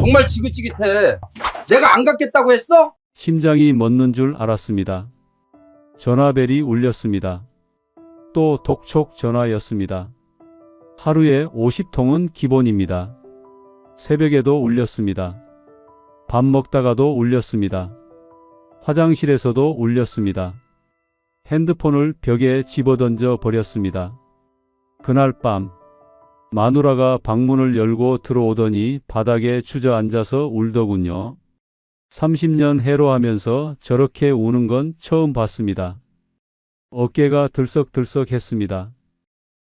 정말 지긋지긋해. 내가 안 갖겠다고 했어? 심장이 멎는 줄 알았습니다. 전화벨이 울렸습니다. 또 독촉 전화였습니다. 하루에 50통은 기본입니다. 새벽에도 울렸습니다. 밥 먹다가도 울렸습니다. 화장실에서도 울렸습니다. 핸드폰을 벽에 집어던져 버렸습니다. 그날 밤 마누라가 방문을 열고 들어오더니 바닥에 주저앉아서 울더군요. 30년 해로하면서 저렇게 우는 건 처음 봤습니다. 어깨가 들썩들썩했습니다.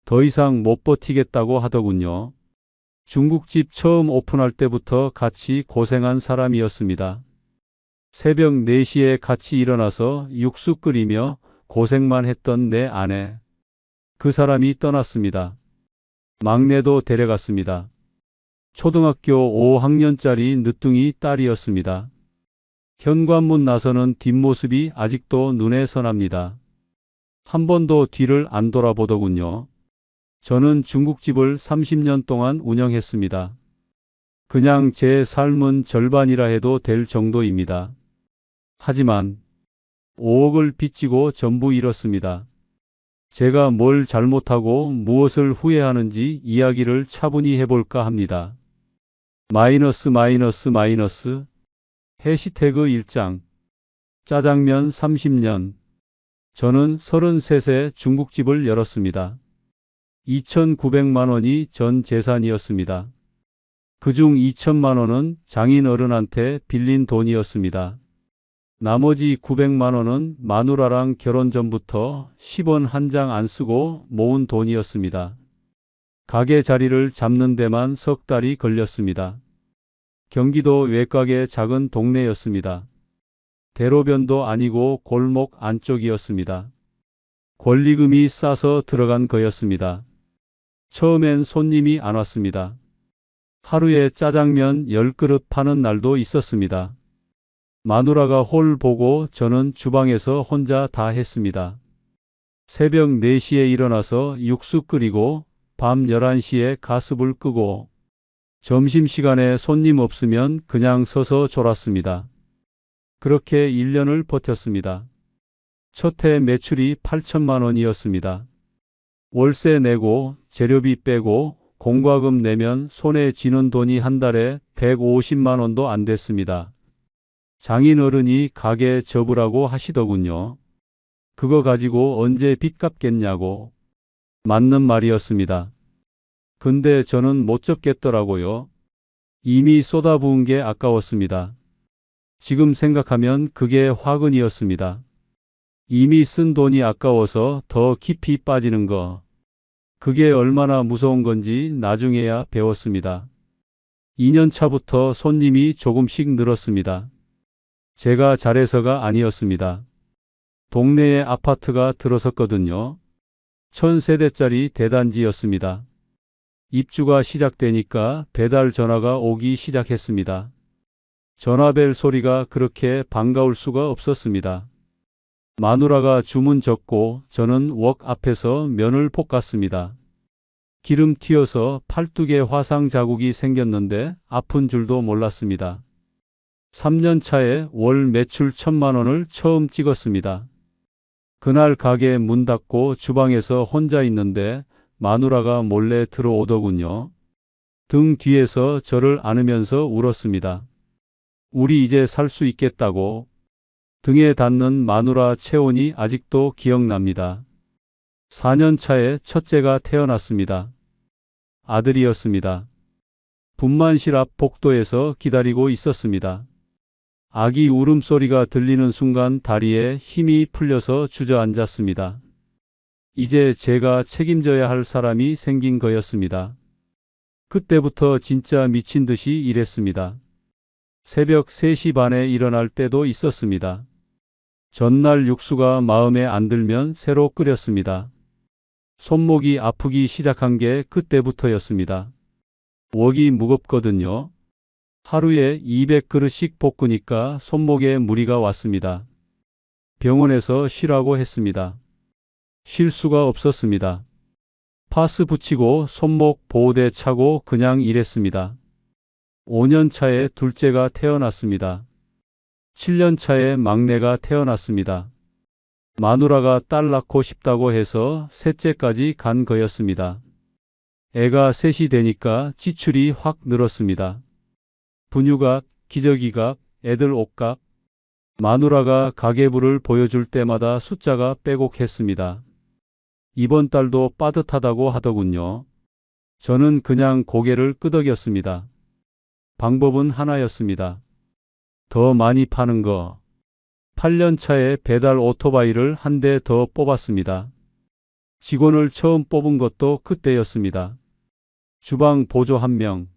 더 이상 못 버티겠다고 하더군요. 중국집 처음 오픈할 때부터 같이 고생한 사람이었습니다. 새벽 4시에 같이 일어나서 육수 끓이며 고생만 했던 내 아내. 그 사람이 떠났습니다. 막내도 데려갔습니다. 초등학교 5학년짜리 늦둥이 딸이었습니다. 현관문 나서는 뒷모습이 아직도 눈에 선합니다. 한 번도 뒤를 안 돌아보더군요. 저는 중국집을 30년 동안 운영했습니다. 그냥 제 삶은 절반이라 해도 될 정도입니다. 하지만 5억을 빚지고 전부 잃었습니다. 제가 뭘 잘못하고 무엇을 후회하는지 이야기를 차분히 해볼까 합니다. 마이너스 해시태그 1장 짜장면 30년. 저는 33세 중국집을 열었습니다. 2,900만 원이 전 재산이었습니다. 그중 2천만 원은 장인 어른한테 빌린 돈이었습니다. 나머지 900만 원은 마누라랑 결혼 전부터 10원 한 장 안 쓰고 모은 돈이었습니다. 가게 자리를 잡는 데만 석 달이 걸렸습니다. 경기도 외곽의 작은 동네였습니다. 대로변도 아니고 골목 안쪽이었습니다. 권리금이 싸서 들어간 거였습니다. 처음엔 손님이 안 왔습니다. 하루에 짜장면 10그릇 파는 날도 있었습니다. 마누라가 홀 보고 저는 주방에서 혼자 다 했습니다. 새벽 4시에 일어나서 육수 끓이고 밤 11시에 가스불 끄고 점심시간에 손님 없으면 그냥 서서 졸았습니다. 그렇게 1년을 버텼습니다. 첫 해 매출이 8천만 원이었습니다. 월세 내고 재료비 빼고 공과금 내면 손에 쥐는 돈이 한 달에 150만 원도 안 됐습니다. 장인 어른이 가게 접으라고 하시더군요. 그거 가지고 언제 빚 갚겠냐고. 맞는 말이었습니다. 근데 저는 못 접겠더라고요. 이미 쏟아부은 게 아까웠습니다. 지금 생각하면 그게 화근이었습니다. 이미 쓴 돈이 아까워서 더 깊이 빠지는 거. 그게 얼마나 무서운 건지 나중에야 배웠습니다. 2년 차부터 손님이 조금씩 늘었습니다. 제가 잘해서가 아니었습니다. 동네에 아파트가 들어섰거든요. 1000세대짜리 대단지였습니다. 입주가 시작되니까 배달 전화가 오기 시작했습니다. 전화벨 소리가 그렇게 반가울 수가 없었습니다. 마누라가 주문 적고 저는 웍 앞에서 면을 볶았습니다. 기름 튀어서 팔뚝에 화상 자국이 생겼는데 아픈 줄도 몰랐습니다. 3년 차에 월 매출 1,000만 원을 처음 찍었습니다. 그날 가게 문 닫고 주방에서 혼자 있는데 마누라가 몰래 들어오더군요. 등 뒤에서 저를 안으면서 울었습니다. 우리 이제 살 수 있겠다고. 등에 닿는 마누라 체온이 아직도 기억납니다. 4년 차에 첫째가 태어났습니다. 아들이었습니다. 분만실 앞 복도에서 기다리고 있었습니다. 아기 울음소리가 들리는 순간 다리에 힘이 풀려서 주저앉았습니다. 이제 제가 책임져야 할 사람이 생긴 거였습니다. 그때부터 진짜 미친 듯이 일했습니다. 새벽 3시 반에 일어날 때도 있었습니다. 전날 육수가 마음에 안 들면 새로 끓였습니다. 손목이 아프기 시작한 게 그때부터였습니다. 웍이 무겁거든요. 하루에 200그릇씩 볶으니까 손목에 무리가 왔습니다. 병원에서 쉬라고 했습니다. 쉴 수가 없었습니다. 파스 붙이고 손목 보호대 차고 그냥 일했습니다. 5년 차에 둘째가 태어났습니다. 7년 차에 막내가 태어났습니다. 마누라가 딸 낳고 싶다고 해서 셋째까지 간 거였습니다. 애가 셋이 되니까 지출이 확 늘었습니다. 분유값, 기저귀값, 애들 옷값. 마누라가 가계부를 보여줄 때마다 숫자가 빼곡했습니다. 이번 달도 빠듯하다고 하더군요. 저는 그냥 고개를 끄덕였습니다. 방법은 하나였습니다. 더 많이 파는 거. 8년 차에 배달 오토바이를 한 대 더 뽑았습니다. 직원을 처음 뽑은 것도 그때였습니다. 주방 보조 1명.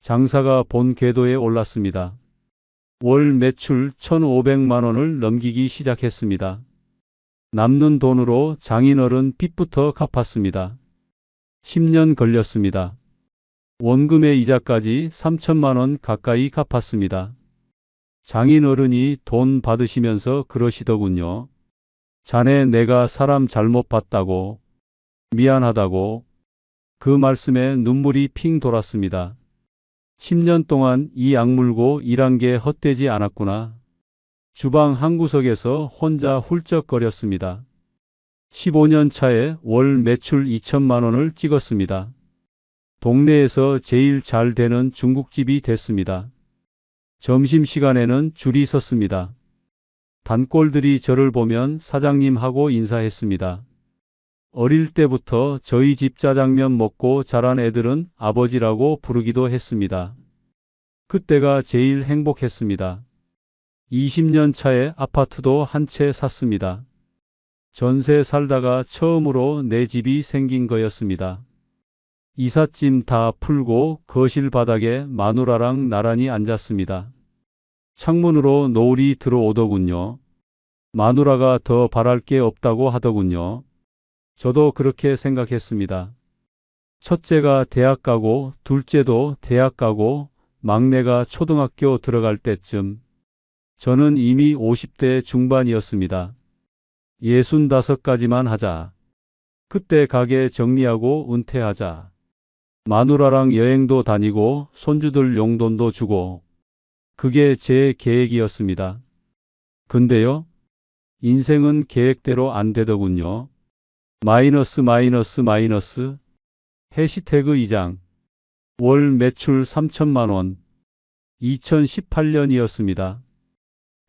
장사가 본 궤도에 올랐습니다. 월 매출 1,500만 원을 넘기기 시작했습니다. 남는 돈으로 장인어른 빚부터 갚았습니다. 10년 걸렸습니다. 원금의 이자까지 3천만 원 가까이 갚았습니다. 장인어른이 돈 받으시면서 그러시더군요. 자네 내가 사람 잘못 봤다고, 미안하다고. 그 말씀에 눈물이 핑 돌았습니다. 10년 동안 이 악물고 일한 게 헛되지 않았구나. 주방 한 구석에서 혼자 훌쩍거렸습니다. 15년 차에 월 매출 2천만 원을 찍었습니다. 동네에서 제일 잘 되는 중국집이 됐습니다. 점심시간에는 줄이 섰습니다. 단골들이 저를 보면 사장님하고 인사했습니다. 어릴 때부터 저희 집 짜장면 먹고 자란 애들은 아버지라고 부르기도 했습니다. 그때가 제일 행복했습니다. 20년 차에 아파트도 한 채 샀습니다. 전세 살다가 처음으로 내 집이 생긴 거였습니다. 이삿짐 다 풀고 거실 바닥에 마누라랑 나란히 앉았습니다. 창문으로 노을이 들어오더군요. 마누라가 더 바랄 게 없다고 하더군요. 저도 그렇게 생각했습니다. 첫째가 대학 가고 둘째도 대학 가고 막내가 초등학교 들어갈 때쯤 저는 이미 50대 중반이었습니다. 65까지만 하자. 그때 가게 정리하고 은퇴하자. 마누라랑 여행도 다니고 손주들 용돈도 주고. 그게 제 계획이었습니다. 근데요, 인생은 계획대로 안 되더군요. 마이너스 마이너스 마이너스. 해시태그 2장. 월 매출 3천만 원. 2018년이었습니다.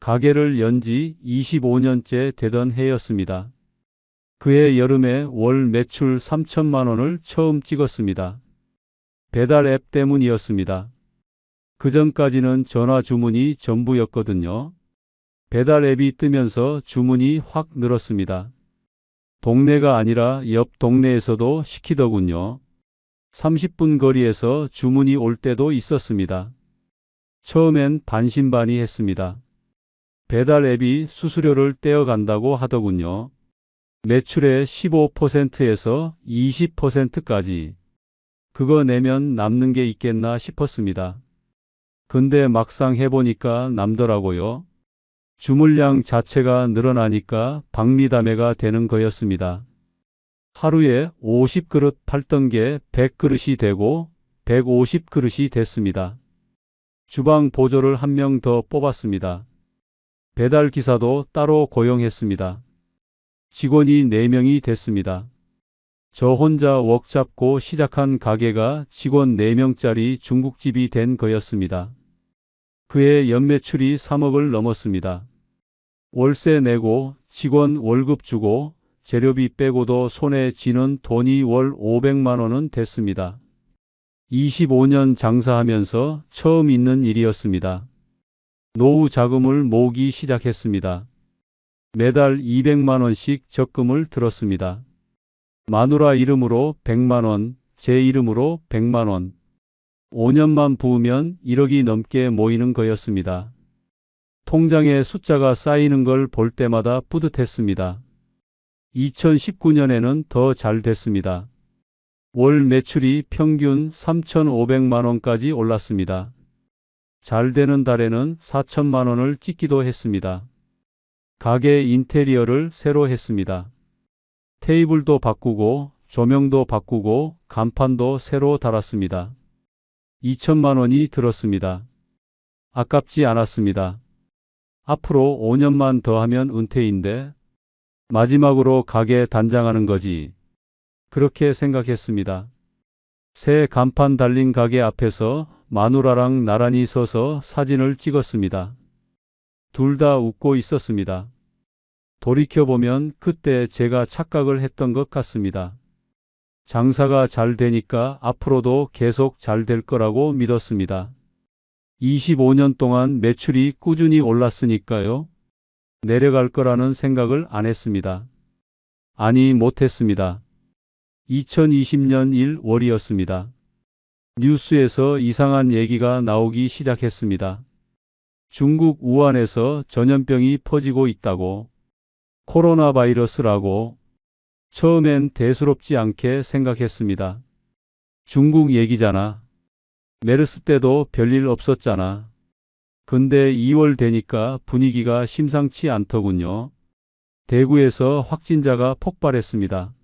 가게를 연 지 25년째 되던 해였습니다. 그해 여름에 월 매출 3천만 원을 처음 찍었습니다. 배달 앱 때문이었습니다. 그전까지는 전화 주문이 전부였거든요. 배달 앱이 뜨면서 주문이 확 늘었습니다. 동네가 아니라 옆 동네에서도 시키더군요. 30분 거리에서 주문이 올 때도 있었습니다. 처음엔 반신반의했습니다. 배달 앱이 수수료를 떼어간다고 하더군요. 매출의 15%에서 20%까지. 그거 내면 남는 게 있겠나 싶었습니다. 근데 막상 해보니까 남더라고요. 주물량 자체가 늘어나니까 박리담회가 되는 거였습니다. 하루에 50그릇 팔던 게 100그릇이 되고 150그릇이 됐습니다. 주방 보조를 1명 더 뽑았습니다. 배달 기사도 따로 고용했습니다. 직원이 4명이 됐습니다. 저 혼자 웍 잡고 시작한 가게가 직원 4명짜리 중국집이 된 거였습니다. 그해 연매출이 3억을 넘었습니다. 월세 내고 직원 월급 주고 재료비 빼고도 손에 쥐는 돈이 월 500만 원은 됐습니다. 25년 장사하면서 처음 있는 일이었습니다. 노후 자금을 모으기 시작했습니다. 매달 200만 원씩 적금을 들었습니다. 마누라 이름으로 100만 원, 제 이름으로 100만 원. 5년만 부으면 1억이 넘게 모이는 거였습니다. 통장에 숫자가 쌓이는 걸 볼 때마다 뿌듯했습니다. 2019년에는 더 잘 됐습니다. 월 매출이 평균 3,500만 원까지 올랐습니다. 잘 되는 달에는 4천만 원을 찍기도 했습니다. 가게 인테리어를 새로 했습니다. 테이블도 바꾸고 조명도 바꾸고 간판도 새로 달았습니다. 2천만 원이 들었습니다. 아깝지 않았습니다. 앞으로 5년만 더 하면 은퇴인데 마지막으로 가게 단장하는 거지. 그렇게 생각했습니다. 새 간판 달린 가게 앞에서 마누라랑 나란히 서서 사진을 찍었습니다. 둘 다 웃고 있었습니다. 돌이켜보면 그때 제가 착각을 했던 것 같습니다. 장사가 잘 되니까 앞으로도 계속 잘 될 거라고 믿었습니다. 25년 동안 매출이 꾸준히 올랐으니까요. 내려갈 거라는 생각을 안 했습니다. 아니, 못했습니다. 2020년 1월이었습니다. 뉴스에서 이상한 얘기가 나오기 시작했습니다. 중국 우한에서 전염병이 퍼지고 있다고, 코로나 바이러스라고. 처음엔 대수롭지 않게 생각했습니다. 중국 얘기잖아. 메르스 때도 별일 없었잖아. 근데 2월 되니까 분위기가 심상치 않더군요. 대구에서 확진자가 폭발했습니다.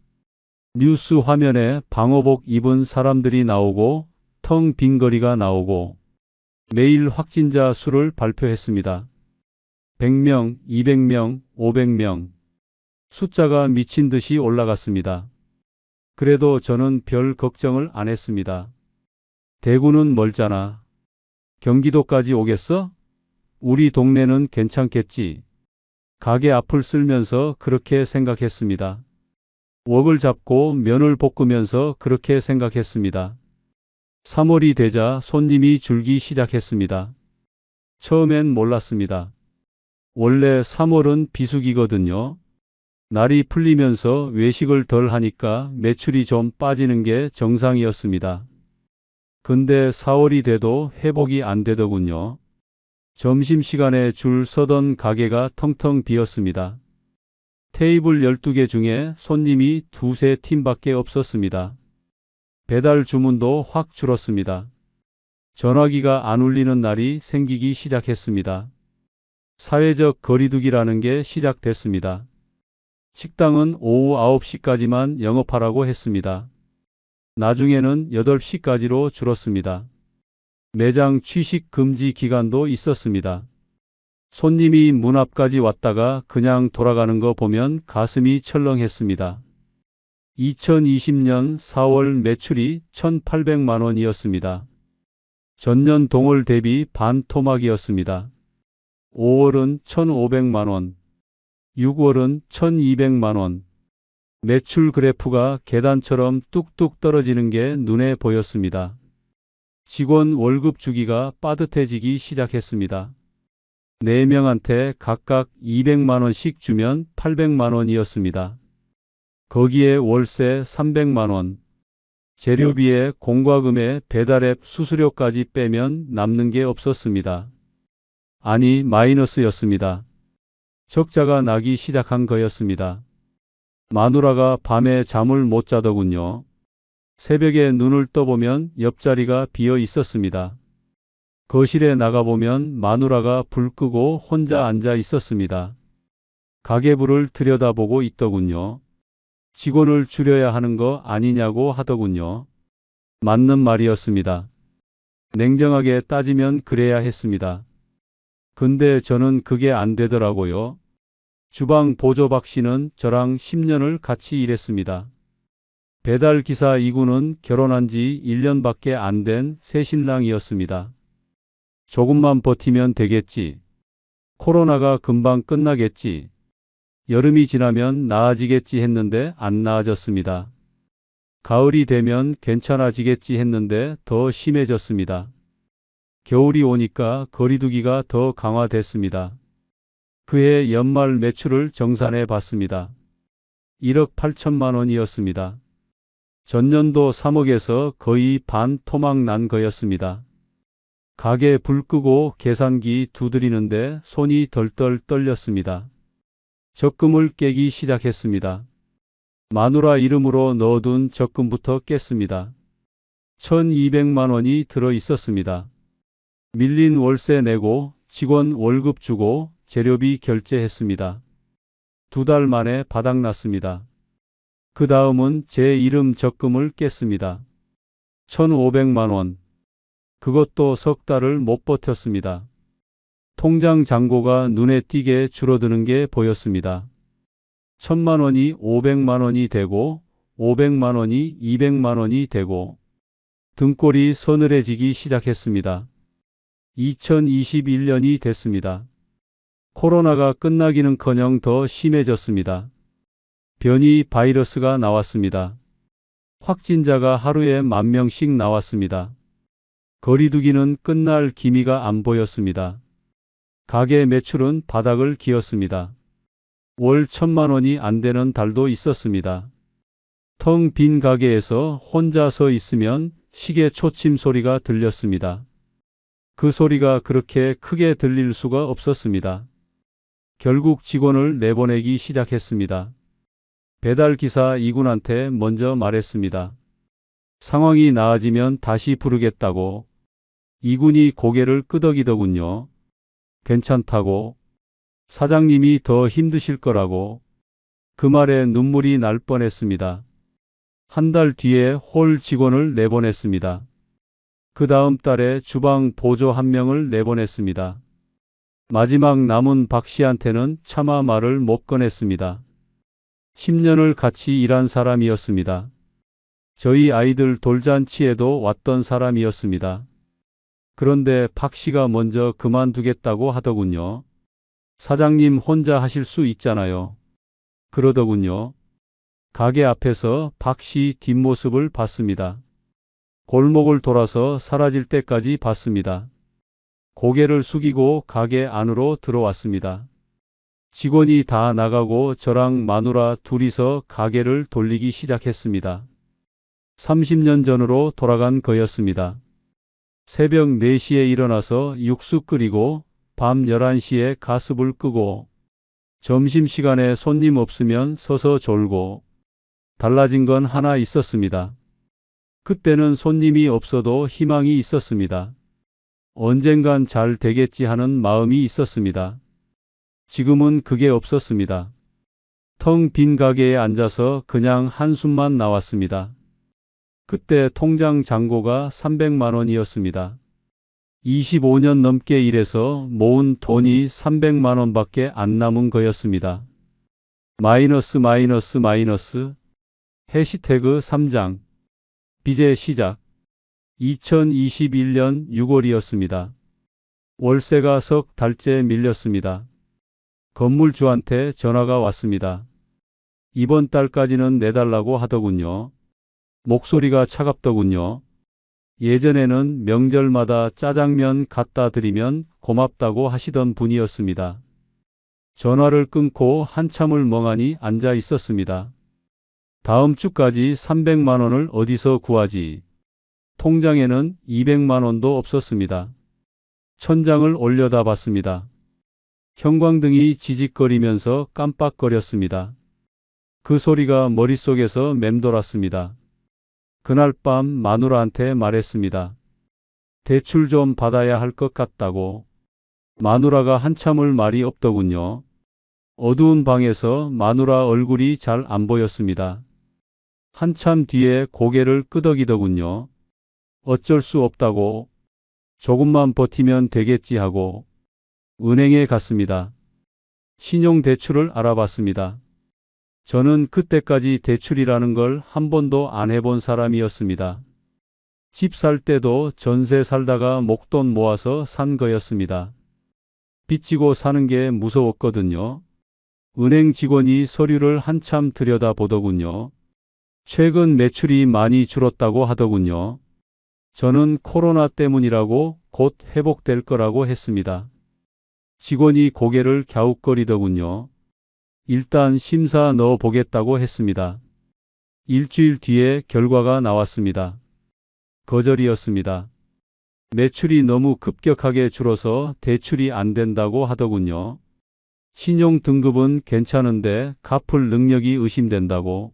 뉴스 화면에 방호복 입은 사람들이 나오고 텅 빈 거리가 나오고 매일 확진자 수를 발표했습니다. 100명, 200명, 500명. 숫자가 미친 듯이 올라갔습니다. 그래도 저는 별 걱정을 안 했습니다. 대구는 멀잖아. 경기도까지 오겠어? 우리 동네는 괜찮겠지. 가게 앞을 쓸면서 그렇게 생각했습니다. 웍을 잡고 면을 볶으면서 그렇게 생각했습니다. 3월이 되자 손님이 줄기 시작했습니다. 처음엔 몰랐습니다. 원래 3월은 비수기거든요. 날이 풀리면서 외식을 덜 하니까 매출이 좀 빠지는 게 정상이었습니다. 근데 4월이 돼도 회복이 안 되더군요. 점심시간에 줄 서던 가게가 텅텅 비었습니다. 테이블 12개 중에 손님이 두세 팀밖에 없었습니다. 배달 주문도 확 줄었습니다. 전화기가 안 울리는 날이 생기기 시작했습니다. 사회적 거리두기라는 게 시작됐습니다. 식당은 오후 9시까지만 영업하라고 했습니다. 나중에는 8시까지로 줄었습니다. 매장 취식 금지 기간도 있었습니다. 손님이 문 앞까지 왔다가 그냥 돌아가는 거 보면 가슴이 철렁했습니다. 2020년 4월 매출이 1,800만 원이었습니다. 전년 동월 대비 반토막이었습니다. 5월은 1,500만 원, 6월은 1,200만 원. 매출 그래프가 계단처럼 뚝뚝 떨어지는 게 눈에 보였습니다. 직원 월급 주기가 빠듯해지기 시작했습니다. 4명한테 각각 200만 원씩 주면 800만 원이었습니다. 거기에 월세 300만 원, 재료비에 공과금에 배달앱 수수료까지 빼면 남는 게 없었습니다. 아니, 마이너스였습니다. 적자가 나기 시작한 거였습니다. 마누라가 밤에 잠을 못 자더군요. 새벽에 눈을 떠보면 옆자리가 비어 있었습니다. 거실에 나가보면 마누라가 불 끄고 혼자 앉아 있었습니다. 가계부를 들여다보고 있더군요. 직원을 줄여야 하는 거 아니냐고 하더군요. 맞는 말이었습니다. 냉정하게 따지면 그래야 했습니다. 근데 저는 그게 안 되더라고요. 주방 보조 박 씨는 저랑 10년을 같이 일했습니다. 배달기사 이구는 결혼한 지 1년밖에 안 된 새신랑이었습니다. 조금만 버티면 되겠지. 코로나가 금방 끝나겠지. 여름이 지나면 나아지겠지 했는데 안 나아졌습니다. 가을이 되면 괜찮아지겠지 했는데 더 심해졌습니다. 겨울이 오니까 거리두기가 더 강화됐습니다. 그해 연말 매출을 정산해 봤습니다. 1억 8천만 원이었습니다. 전년도 3억에서 거의 반 토막 난 거였습니다. 가게 불 끄고 계산기 두드리는데 손이 덜덜 떨렸습니다. 적금을 깨기 시작했습니다. 마누라 이름으로 넣어둔 적금부터 깼습니다. 1,200만 원이 들어 있었습니다. 밀린 월세 내고 직원 월급 주고 재료비 결제했습니다. 2달 만에 바닥났습니다. 그 다음은 제 이름 적금을 깼습니다. 1,500만 원. 그것도 석 달을 못 버텼습니다. 통장 잔고가 눈에 띄게 줄어드는 게 보였습니다. 1,000만 원이 500만 원이 되고 500만 원이 200만 원이 되고 등골이 서늘해지기 시작했습니다. 2021년이 됐습니다. 코로나가 끝나기는커녕 더 심해졌습니다. 변이 바이러스가 나왔습니다. 확진자가 하루에 10,000명씩 나왔습니다. 거리두기는 끝날 기미가 안 보였습니다. 가게 매출은 바닥을 기었습니다. 월 1,000만 원이 안 되는 달도 있었습니다. 텅 빈 가게에서 혼자 서 있으면 시계 초침 소리가 들렸습니다. 그 소리가 그렇게 크게 들릴 수가 없었습니다. 결국 직원을 내보내기 시작했습니다. 배달기사 이군한테 먼저 말했습니다. 상황이 나아지면 다시 부르겠다고. 이군이 고개를 끄덕이더군요. 괜찮다고. 사장님이 더 힘드실 거라고. 그 말에 눈물이 날 뻔했습니다. 한 달 뒤에 홀 직원을 내보냈습니다. 그 다음 달에 주방 보조 1명을 내보냈습니다. 마지막 남은 박 씨한테는 차마 말을 못 꺼냈습니다. 10년을 같이 일한 사람이었습니다. 저희 아이들 돌잔치에도 왔던 사람이었습니다. 그런데 박 씨가 먼저 그만두겠다고 하더군요. 사장님 혼자 하실 수 있잖아요. 그러더군요. 가게 앞에서 박 씨 뒷모습을 봤습니다. 골목을 돌아서 사라질 때까지 봤습니다. 고개를 숙이고 가게 안으로 들어왔습니다. 직원이 다 나가고 저랑 마누라 둘이서 가게를 돌리기 시작했습니다. 30년 전으로 돌아간 거였습니다. 새벽 4시에 일어나서 육수 끓이고 밤 11시에 가스불 끄고 점심시간에 손님 없으면 서서 졸고 달라진 건 하나 있었습니다. 그때는 손님이 없어도 희망이 있었습니다. 언젠간 잘 되겠지 하는 마음이 있었습니다. 지금은 그게 없었습니다. 텅 빈 가게에 앉아서 그냥 한숨만 나왔습니다. 그때 통장 잔고가 300만 원이었습니다. 25년 넘게 일해서 모은 돈이 300만 원밖에 안 남은 거였습니다. 마이너스 마이너스 마이너스. 해시태그 3장. 빚의 시작. 2021년 6월이었습니다. 월세가 석 달째 밀렸습니다. 건물주한테 전화가 왔습니다. 이번 달까지는 내달라고 하더군요. 목소리가 차갑더군요. 예전에는 명절마다 짜장면 갖다 드리면 고맙다고 하시던 분이었습니다. 전화를 끊고 한참을 멍하니 앉아 있었습니다. 다음 주까지 300만 원을 어디서 구하지? 통장에는 200만 원도 없었습니다. 천장을 올려다 봤습니다. 형광등이 지직거리면서 깜빡거렸습니다. 그 소리가 머릿속에서 맴돌았습니다. 그날 밤 마누라한테 말했습니다. 대출 좀 받아야 할 것 같다고. 마누라가 한참을 말이 없더군요. 어두운 방에서 마누라 얼굴이 잘 안 보였습니다. 한참 뒤에 고개를 끄덕이더군요. 어쩔 수 없다고. 조금만 버티면 되겠지 하고 은행에 갔습니다. 신용대출을 알아봤습니다. 저는 그때까지 대출이라는 걸 한 번도 안 해본 사람이었습니다. 집 살 때도 전세 살다가 목돈 모아서 산 거였습니다. 빚지고 사는 게 무서웠거든요. 은행 직원이 서류를 한참 들여다보더군요. 최근 매출이 많이 줄었다고 하더군요. 저는 코로나 때문이라고 곧 회복될 거라고 했습니다. 직원이 고개를 갸웃거리더군요. 일단 심사 넣어 보겠다고 했습니다. 일주일 뒤에 결과가 나왔습니다. 거절이었습니다. 매출이 너무 급격하게 줄어서 대출이 안 된다고 하더군요. 신용 등급은 괜찮은데 갚을 능력이 의심된다고.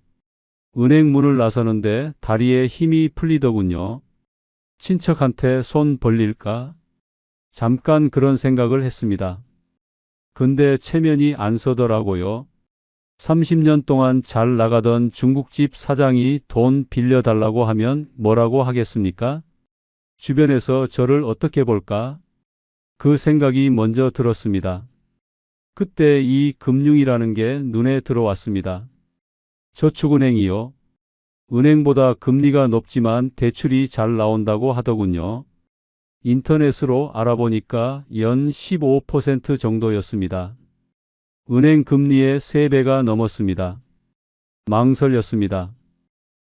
은행 문을 나서는데 다리에 힘이 풀리더군요. 친척한테 손 벌릴까? 잠깐 그런 생각을 했습니다. 근데 체면이 안 서더라고요. 30년 동안 잘 나가던 중국집 사장이 돈 빌려달라고 하면 뭐라고 하겠습니까? 주변에서 저를 어떻게 볼까? 그 생각이 먼저 들었습니다. 그때 이 금융이라는 게 눈에 들어왔습니다. 저축은행이요. 은행보다 금리가 높지만 대출이 잘 나온다고 하더군요. 인터넷으로 알아보니까 연 15% 정도였습니다. 은행 금리의 3배가 넘었습니다. 망설였습니다.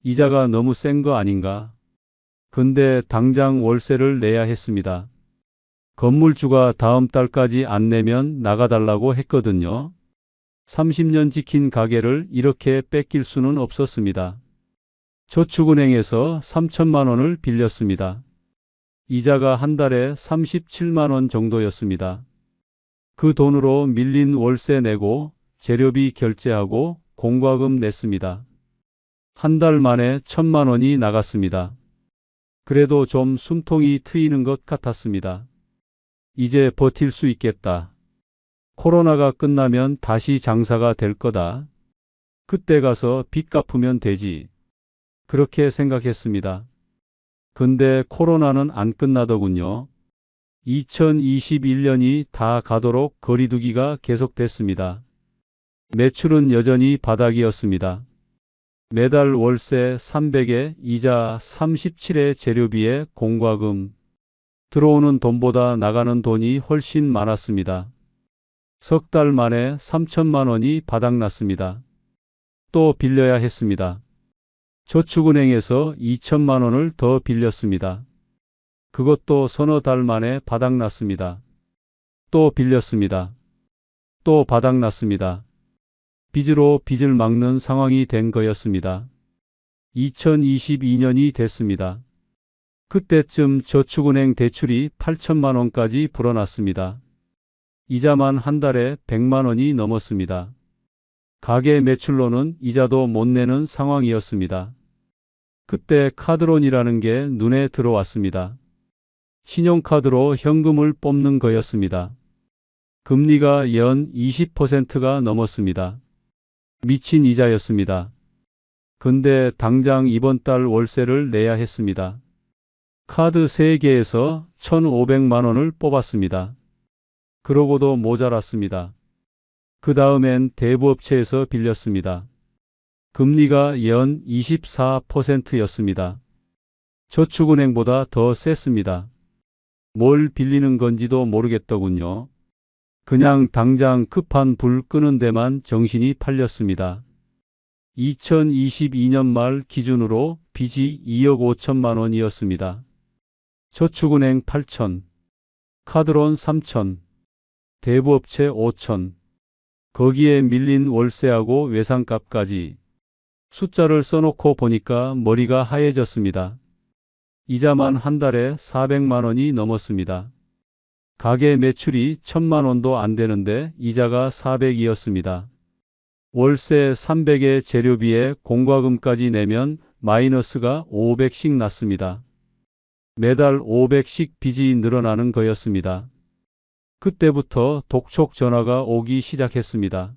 이자가 너무 센 거 아닌가? 근데 당장 월세를 내야 했습니다. 건물주가 다음 달까지 안 내면 나가달라고 했거든요. 30년 지킨 가게를 이렇게 뺏길 수는 없었습니다. 저축은행에서 3천만 원을 빌렸습니다. 이자가 한 달에 37만 원 정도였습니다. 그 돈으로 밀린 월세 내고 재료비 결제하고 공과금 냈습니다. 한 달 만에 1,000만 원이 나갔습니다. 그래도 좀 숨통이 트이는 것 같았습니다. 이제 버틸 수 있겠다. 코로나가 끝나면 다시 장사가 될 거다. 그때 가서 빚 갚으면 되지. 그렇게 생각했습니다. 근데 코로나는 안 끝나더군요. 2021년이 다 가도록 거리두기가 계속됐습니다. 매출은 여전히 바닥이었습니다. 매달 월세 300에 이자 37에 재료비에 공과금. 들어오는 돈보다 나가는 돈이 훨씬 많았습니다. 석 달 만에 3천만 원이 바닥났습니다. 또 빌려야 했습니다. 저축은행에서 2천만 원을 더 빌렸습니다. 그것도 서너 달 만에 바닥났습니다. 또 빌렸습니다. 또 바닥났습니다. 빚으로 빚을 막는 상황이 된 거였습니다. 2022년이 됐습니다. 그때쯤 저축은행 대출이 8천만 원까지 불어났습니다. 이자만 한 달에 100만 원이 넘었습니다. 가게 매출로는 이자도 못 내는 상황이었습니다. 그때 카드론이라는 게 눈에 들어왔습니다. 신용카드로 현금을 뽑는 거였습니다. 금리가 연 20%가 넘었습니다. 미친 이자였습니다. 근데 당장 이번 달 월세를 내야 했습니다. 카드 3개에서 1,500만 원을 뽑았습니다. 그러고도 모자랐습니다. 그 다음엔 대부업체에서 빌렸습니다. 금리가 연 24%였습니다. 저축은행보다 더 셌습니다. 뭘 빌리는 건지도 모르겠더군요. 그냥 당장 급한 불 끄는 데만 정신이 팔렸습니다. 2022년 말 기준으로 빚이 2억 5천만 원이었습니다. 저축은행 8천, 카드론 3천, 대부업체 5천, 거기에 밀린 월세하고 외상값까지. 숫자를 써놓고 보니까 머리가 하얘졌습니다. 이자만 한 달에 400만 원이 넘었습니다. 가게 매출이 1,000만 원도 안 되는데 이자가 400이었습니다. 월세 300에 재료비에 공과금까지 내면 마이너스가 500씩 났습니다. 매달 500씩 빚이 늘어나는 거였습니다. 그때부터 독촉 전화가 오기 시작했습니다.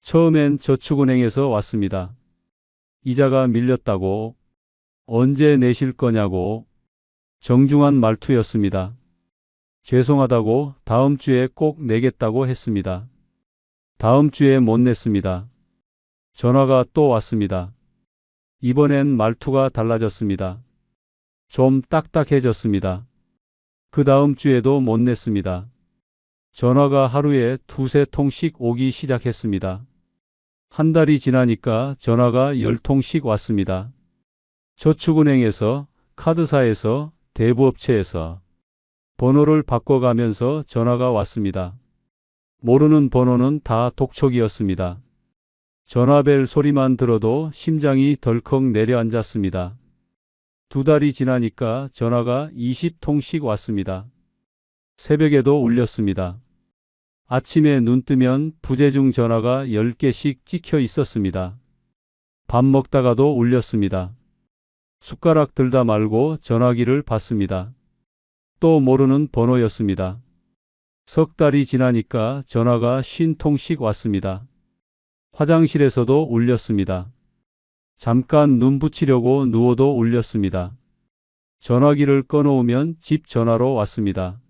처음엔 저축은행에서 왔습니다. 이자가 밀렸다고, 언제 내실 거냐고, 정중한 말투였습니다. 죄송하다고 다음 주에 꼭 내겠다고 했습니다. 다음 주에 못 냈습니다. 전화가 또 왔습니다. 이번엔 말투가 달라졌습니다. 좀 딱딱해졌습니다. 그 다음 주에도 못 냈습니다. 전화가 하루에 2~3통씩 오기 시작했습니다. 한 달이 지나니까 전화가 10통씩 왔습니다. 저축은행에서, 카드사에서, 대부업체에서 번호를 바꿔가면서 전화가 왔습니다. 모르는 번호는 다 독촉이었습니다. 전화벨 소리만 들어도 심장이 덜컥 내려앉았습니다. 2달이 지나니까 전화가 20통씩 왔습니다. 새벽에도 울렸습니다. 아침에 눈 뜨면 부재중 전화가 10개씩 찍혀 있었습니다. 밥 먹다가도 울렸습니다. 숟가락 들다 말고 전화기를 봤습니다. 또 모르는 번호였습니다. 석 달이 지나니까 전화가 50통씩 왔습니다. 화장실에서도 울렸습니다. 잠깐 눈 붙이려고 누워도 울렸습니다. 전화기를 꺼놓으면 집 전화로 왔습니다.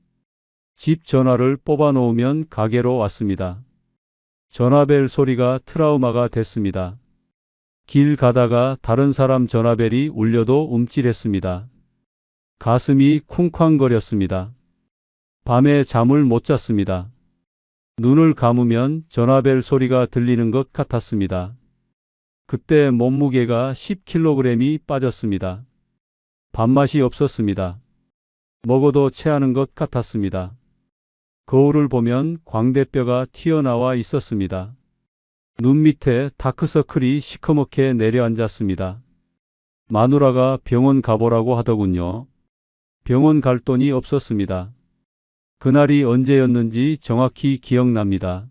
집 전화를 뽑아놓으면 가게로 왔습니다. 전화벨 소리가 트라우마가 됐습니다. 길 가다가 다른 사람 전화벨이 울려도 움찔했습니다. 가슴이 쿵쾅거렸습니다. 밤에 잠을 못 잤습니다. 눈을 감으면 전화벨 소리가 들리는 것 같았습니다. 그때 몸무게가 10kg이 빠졌습니다. 밥맛이 없었습니다. 먹어도 체하는 것 같았습니다. 거울을 보면 광대뼈가 튀어나와 있었습니다. 눈 밑에 다크서클이 시커멓게 내려앉았습니다. 마누라가 병원 가보라고 하더군요. 병원 갈 돈이 없었습니다. 그날이 언제였는지 정확히 기억납니다.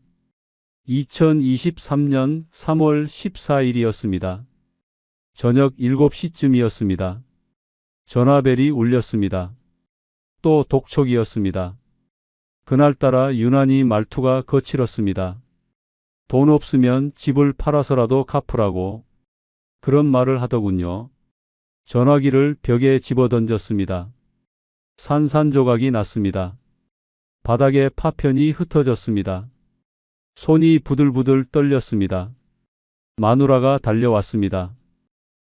2023년 3월 14일이었습니다. 저녁 7시쯤이었습니다. 전화벨이 울렸습니다. 또 독촉이었습니다. 그날따라 유난히 말투가 거칠었습니다. 돈 없으면 집을 팔아서라도 갚으라고 그런 말을 하더군요. 전화기를 벽에 집어던졌습니다. 산산조각이 났습니다. 바닥에 파편이 흩어졌습니다. 손이 부들부들 떨렸습니다. 마누라가 달려왔습니다.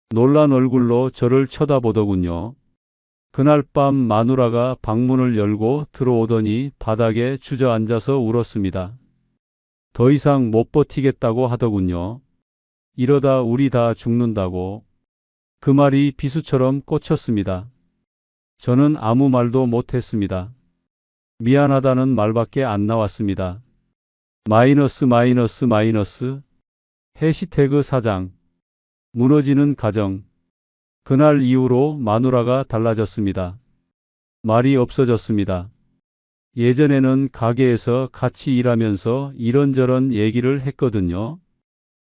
놀란 얼굴로 저를 쳐다보더군요. 그날 밤 마누라가 방문을 열고 들어오더니 바닥에 주저앉아서 울었습니다. 더 이상 못 버티겠다고 하더군요. 이러다 우리 다 죽는다고. 그 말이 비수처럼 꽂혔습니다. 저는 아무 말도 못했습니다. 미안하다는 말밖에 안 나왔습니다. 마이너스 마이너스 마이너스 해시태그 사장 무너지는 가정. 그날 이후로 마누라가 달라졌습니다. 말이 없어졌습니다. 예전에는 가게에서 같이 일하면서 이런저런 얘기를 했거든요.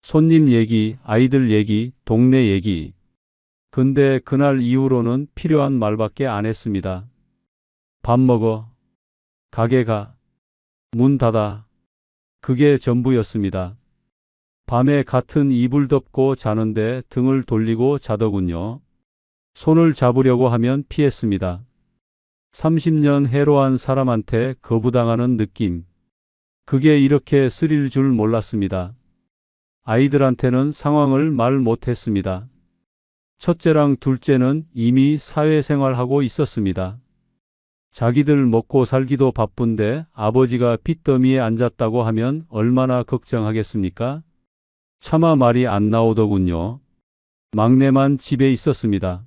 손님 얘기, 아이들 얘기, 동네 얘기. 근데 그날 이후로는 필요한 말밖에 안 했습니다. 밥 먹어. 가게 가. 문 닫아. 그게 전부였습니다. 밤에 같은 이불 덮고 자는데 등을 돌리고 자더군요. 손을 잡으려고 하면 피했습니다. 30년 해로한 사람한테 거부당하는 느낌. 그게 이렇게 쓰릴 줄 몰랐습니다. 아이들한테는 상황을 말 못했습니다. 첫째랑 둘째는 이미 사회생활하고 있었습니다. 자기들 먹고 살기도 바쁜데 아버지가 빚더미에 앉았다고 하면 얼마나 걱정하겠습니까? 차마 말이 안 나오더군요. 막내만 집에 있었습니다.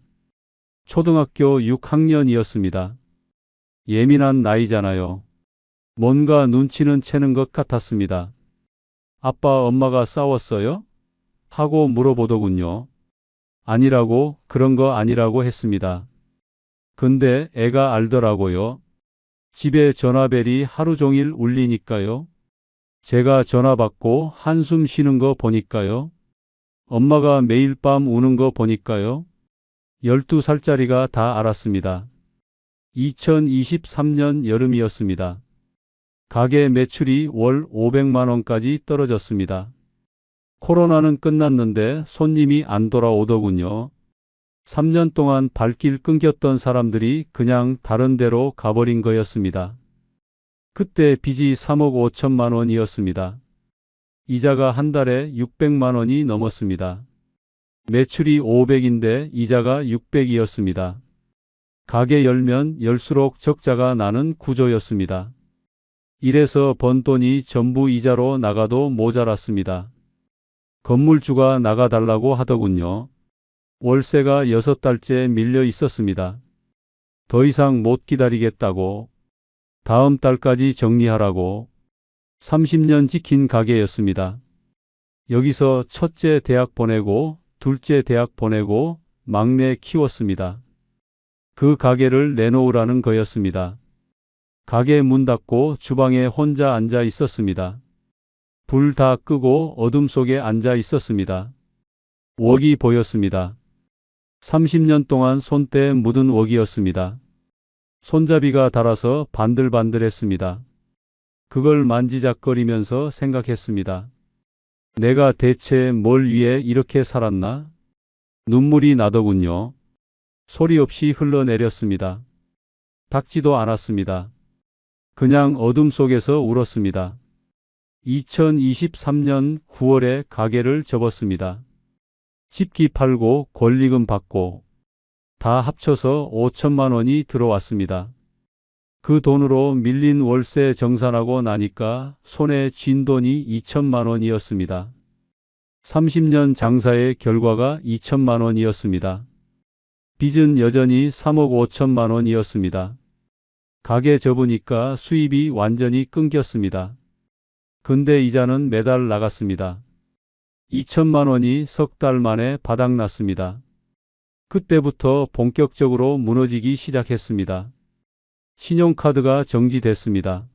초등학교 6학년이었습니다. 예민한 나이잖아요. 뭔가 눈치는 채는 것 같았습니다. 아빠, 엄마가 싸웠어요? 하고 물어보더군요. 아니라고, 그런 거 아니라고 했습니다. 근데 애가 알더라고요. 집에 전화벨이 하루 종일 울리니까요. 제가 전화 받고 한숨 쉬는 거 보니까요. 엄마가 매일 밤 우는 거 보니까요. 12살짜리가 다 알았습니다. 2023년 여름이었습니다. 가게 매출이 월 500만 원까지 떨어졌습니다. 코로나는 끝났는데 손님이 안 돌아오더군요. 3년 동안 발길 끊겼던 사람들이 그냥 다른 데로 가버린 거였습니다. 그때 빚이 3억 5천만 원이었습니다. 이자가 한 달에 600만 원이 넘었습니다. 매출이 500인데 이자가 600이었습니다. 가게 열면 열수록 적자가 나는 구조였습니다. 이래서 번 돈이 전부 이자로 나가도 모자랐습니다. 건물주가 나가달라고 하더군요. 월세가 6달째 밀려 있었습니다. 더 이상 못 기다리겠다고. 다음 달까지 정리하라고. 30년 지킨 가게였습니다. 여기서 첫째 대학 보내고 둘째 대학 보내고 막내 키웠습니다. 그 가게를 내놓으라는 거였습니다. 가게 문 닫고 주방에 혼자 앉아 있었습니다. 불 다 끄고 어둠 속에 앉아 있었습니다. 웍이 보였습니다. 30년 동안 손때에 묻은 웍이었습니다. 손잡이가 닳아서 반들반들했습니다. 그걸 만지작거리면서 생각했습니다. 내가 대체 뭘 위해 이렇게 살았나? 눈물이 나더군요. 소리 없이 흘러내렸습니다. 닦지도 않았습니다. 그냥 어둠 속에서 울었습니다. 2023년 9월에 가게를 접었습니다. 집기 팔고 권리금 받고 다 합쳐서 5천만 원이 들어왔습니다. 그 돈으로 밀린 월세 정산하고 나니까 손에 쥔 돈이 2천만 원이었습니다. 30년 장사의 결과가 2천만 원이었습니다. 빚은 여전히 3억 5천만 원이었습니다. 가게 접으니까 수입이 완전히 끊겼습니다. 근데 이자는 매달 나갔습니다. 2천만 원이 석 달 만에 바닥났습니다. 그때부터 본격적으로 무너지기 시작했습니다. 신용카드가 정지됐습니다.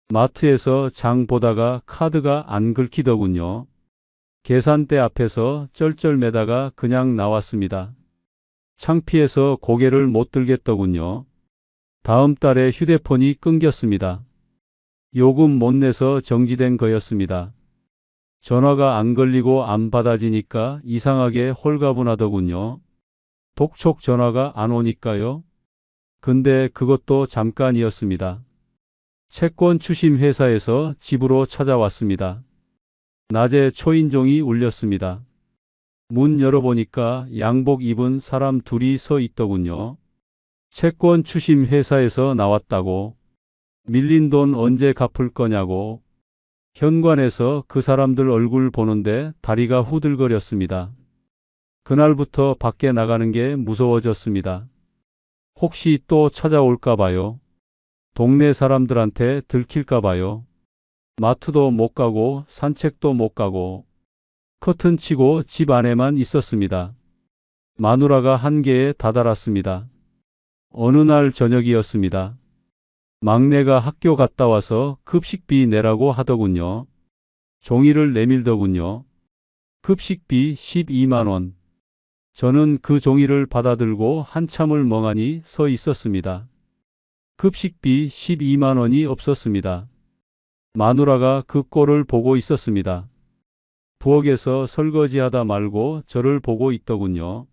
마트에서 장 보다가 카드가 안 긁히더군요. 계산대 앞에서 쩔쩔매다가 그냥 나왔습니다. 창피해서 고개를 못 들겠더군요. 다음 달에 휴대폰이 끊겼습니다. 요금 못 내서 정지된 거였습니다. 전화가 안 걸리고 안 받아지니까 이상하게 홀가분하더군요. 독촉 전화가 안 오니까요. 근데 그것도 잠깐이었습니다. 채권 추심 회사에서 집으로 찾아왔습니다. 낮에 초인종이 울렸습니다. 문 열어보니까 양복 입은 사람 둘이 서 있더군요. 채권 추심 회사에서 나왔다고. 밀린 돈 언제 갚을 거냐고. 현관에서 그 사람들 얼굴 보는데 다리가 후들거렸습니다. 그날부터 밖에 나가는 게 무서워졌습니다. 혹시 또 찾아올까 봐요. 동네 사람들한테 들킬까 봐요. 마트도 못 가고 산책도 못 가고 커튼 치고 집 안에만 있었습니다. 마누라가 한계에 다다랐습니다. 어느 날 저녁이었습니다. 막내가 학교 갔다 와서 급식비 내라고 하더군요. 종이를 내밀더군요. 급식비 12만 원. 저는 그 종이를 받아들고 한참을 멍하니 서 있었습니다. 급식비 12만 원이 없었습니다. 마누라가 그 꼴을 보고 있었습니다. 부엌에서 설거지하다 말고 저를 보고 있더군요.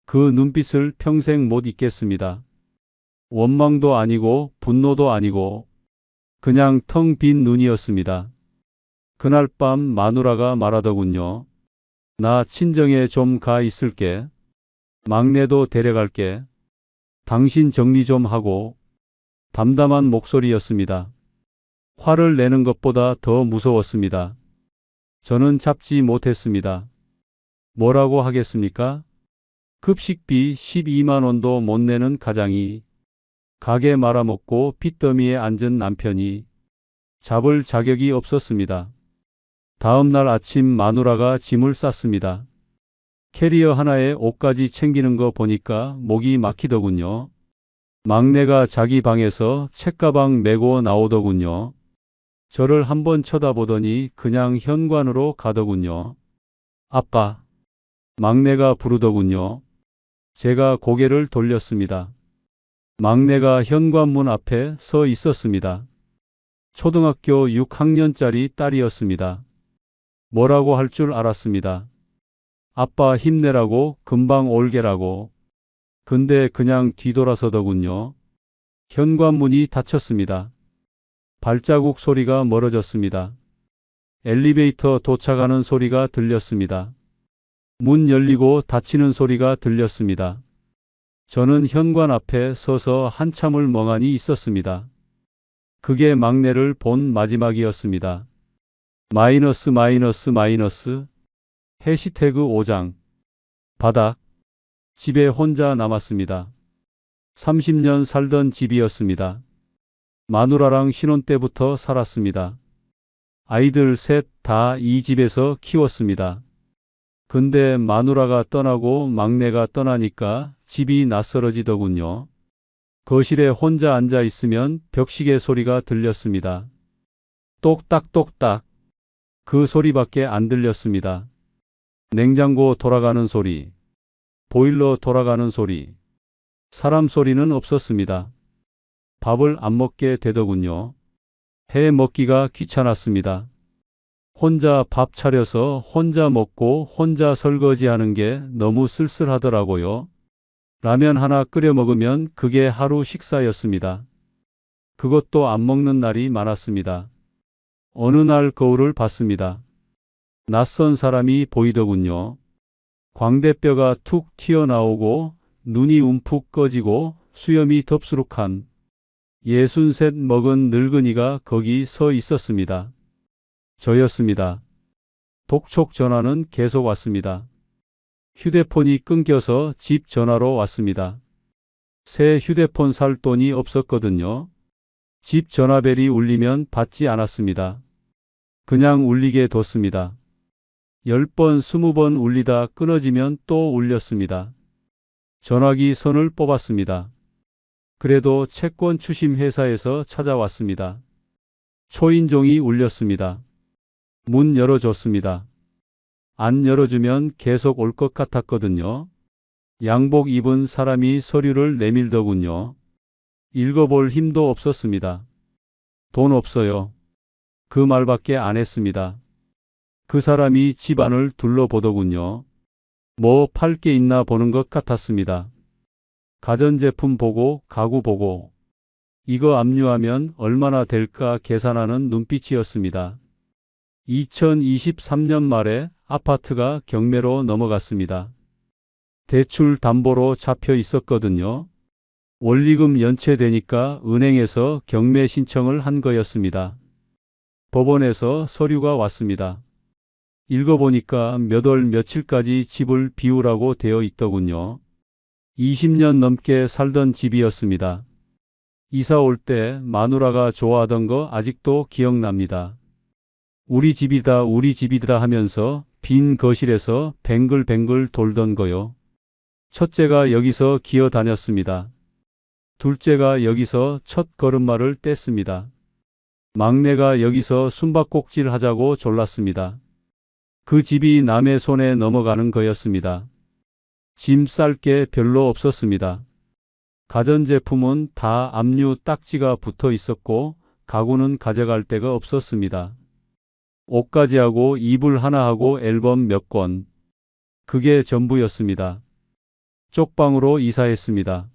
그 눈빛을 평생 못 잊겠습니다. 원망도 아니고 분노도 아니고 그냥 텅 빈 눈이었습니다. 그날 밤 마누라가 말하더군요. 나 친정에 좀 가 있을게. 막내도 데려갈게. 당신 정리 좀 하고. 담담한 목소리였습니다. 화를 내는 것보다 더 무서웠습니다. 저는 참지 못했습니다. 뭐라고 하겠습니까? 급식비 12만 원도 못 내는 가장이, 가게 말아먹고 빚더미에 앉은 남편이 잡을 자격이 없었습니다. 다음 날 아침 마누라가 짐을 쌌습니다. 캐리어 하나에 옷까지 챙기는 거 보니까 목이 막히더군요. 막내가 자기 방에서 책가방 메고 나오더군요. 저를 한번 쳐다보더니 그냥 현관으로 가더군요. 아빠. 막내가 부르더군요. 제가 고개를 돌렸습니다. 막내가 현관문 앞에 서 있었습니다. 초등학교 6학년짜리 딸이었습니다. 뭐라고 할 줄 알았습니다. 아빠 힘내라고, 금방 올게라고. 근데 그냥 뒤돌아서더군요. 현관문이 닫혔습니다. 발자국 소리가 멀어졌습니다. 엘리베이터 도착하는 소리가 들렸습니다. 문 열리고 닫히는 소리가 들렸습니다. 저는 현관 앞에 서서 한참을 멍하니 있었습니다. 그게 막내를 본 마지막이었습니다. 마이너스 마이너스 마이너스 해시태그 5장 바닥. 집에 혼자 남았습니다. 30년 살던 집이었습니다. 마누라랑 신혼 때부터 살았습니다. 아이들 셋 다 이 집에서 키웠습니다. 근데 마누라가 떠나고 막내가 떠나니까 집이 낯설어지더군요. 거실에 혼자 앉아 있으면 벽시계 소리가 들렸습니다. 똑딱똑딱. 그 소리밖에 안 들렸습니다. 냉장고 돌아가는 소리, 보일러 돌아가는 소리, 사람 소리는 없었습니다. 밥을 안 먹게 되더군요. 해 먹기가 귀찮았습니다. 혼자 밥 차려서 혼자 먹고 혼자 설거지하는 게 너무 쓸쓸하더라고요. 라면 하나 끓여 먹으면 그게 하루 식사였습니다. 그것도 안 먹는 날이 많았습니다. 어느 날 거울을 봤습니다. 낯선 사람이 보이더군요. 광대뼈가 툭 튀어나오고 눈이 움푹 꺼지고 수염이 덥수룩한 63 먹은 늙은이가 거기 서 있었습니다. 저였습니다. 독촉 전화는 계속 왔습니다. 휴대폰이 끊겨서 집 전화로 왔습니다. 새 휴대폰 살 돈이 없었거든요. 집 전화벨이 울리면 받지 않았습니다. 그냥 울리게 뒀습니다. 10번, 20번 울리다 끊어지면 또 울렸습니다. 전화기 선을 뽑았습니다. 그래도 채권 추심 회사에서 찾아왔습니다. 초인종이 울렸습니다. 문 열어줬습니다. 안 열어주면 계속 올 것 같았거든요. 양복 입은 사람이 서류를 내밀더군요. 읽어볼 힘도 없었습니다. 돈 없어요. 그 말밖에 안 했습니다. 그 사람이 집안을 둘러보더군요. 뭐 팔 게 있나 보는 것 같았습니다. 가전제품 보고 가구 보고 이거 압류하면 얼마나 될까 계산하는 눈빛이었습니다. 2023년 말에 아파트가 경매로 넘어갔습니다. 대출 담보로 잡혀 있었거든요. 원리금 연체되니까 은행에서 경매 신청을 한 거였습니다. 법원에서 서류가 왔습니다. 읽어보니까 몇 월 며칠까지 집을 비우라고 되어 있더군요. 20년 넘게 살던 집이었습니다. 이사 올 때 마누라가 좋아하던 거 아직도 기억납니다. 우리 집이다 우리 집이다 하면서 빈 거실에서 뱅글뱅글 돌던 거요. 첫째가 여기서 기어 다녔습니다. 둘째가 여기서 첫 걸음마를 뗐습니다. 막내가 여기서 숨바꼭질 하자고 졸랐습니다. 그 집이 남의 손에 넘어가는 거였습니다. 짐 쌀 게 별로 없었습니다. 가전제품은 다 압류 딱지가 붙어 있었고 가구는 가져갈 데가 없었습니다. 옷가지하고 이불 하나 하고 앨범 몇 권. 그게 전부였습니다. 쪽방으로 이사했습니다.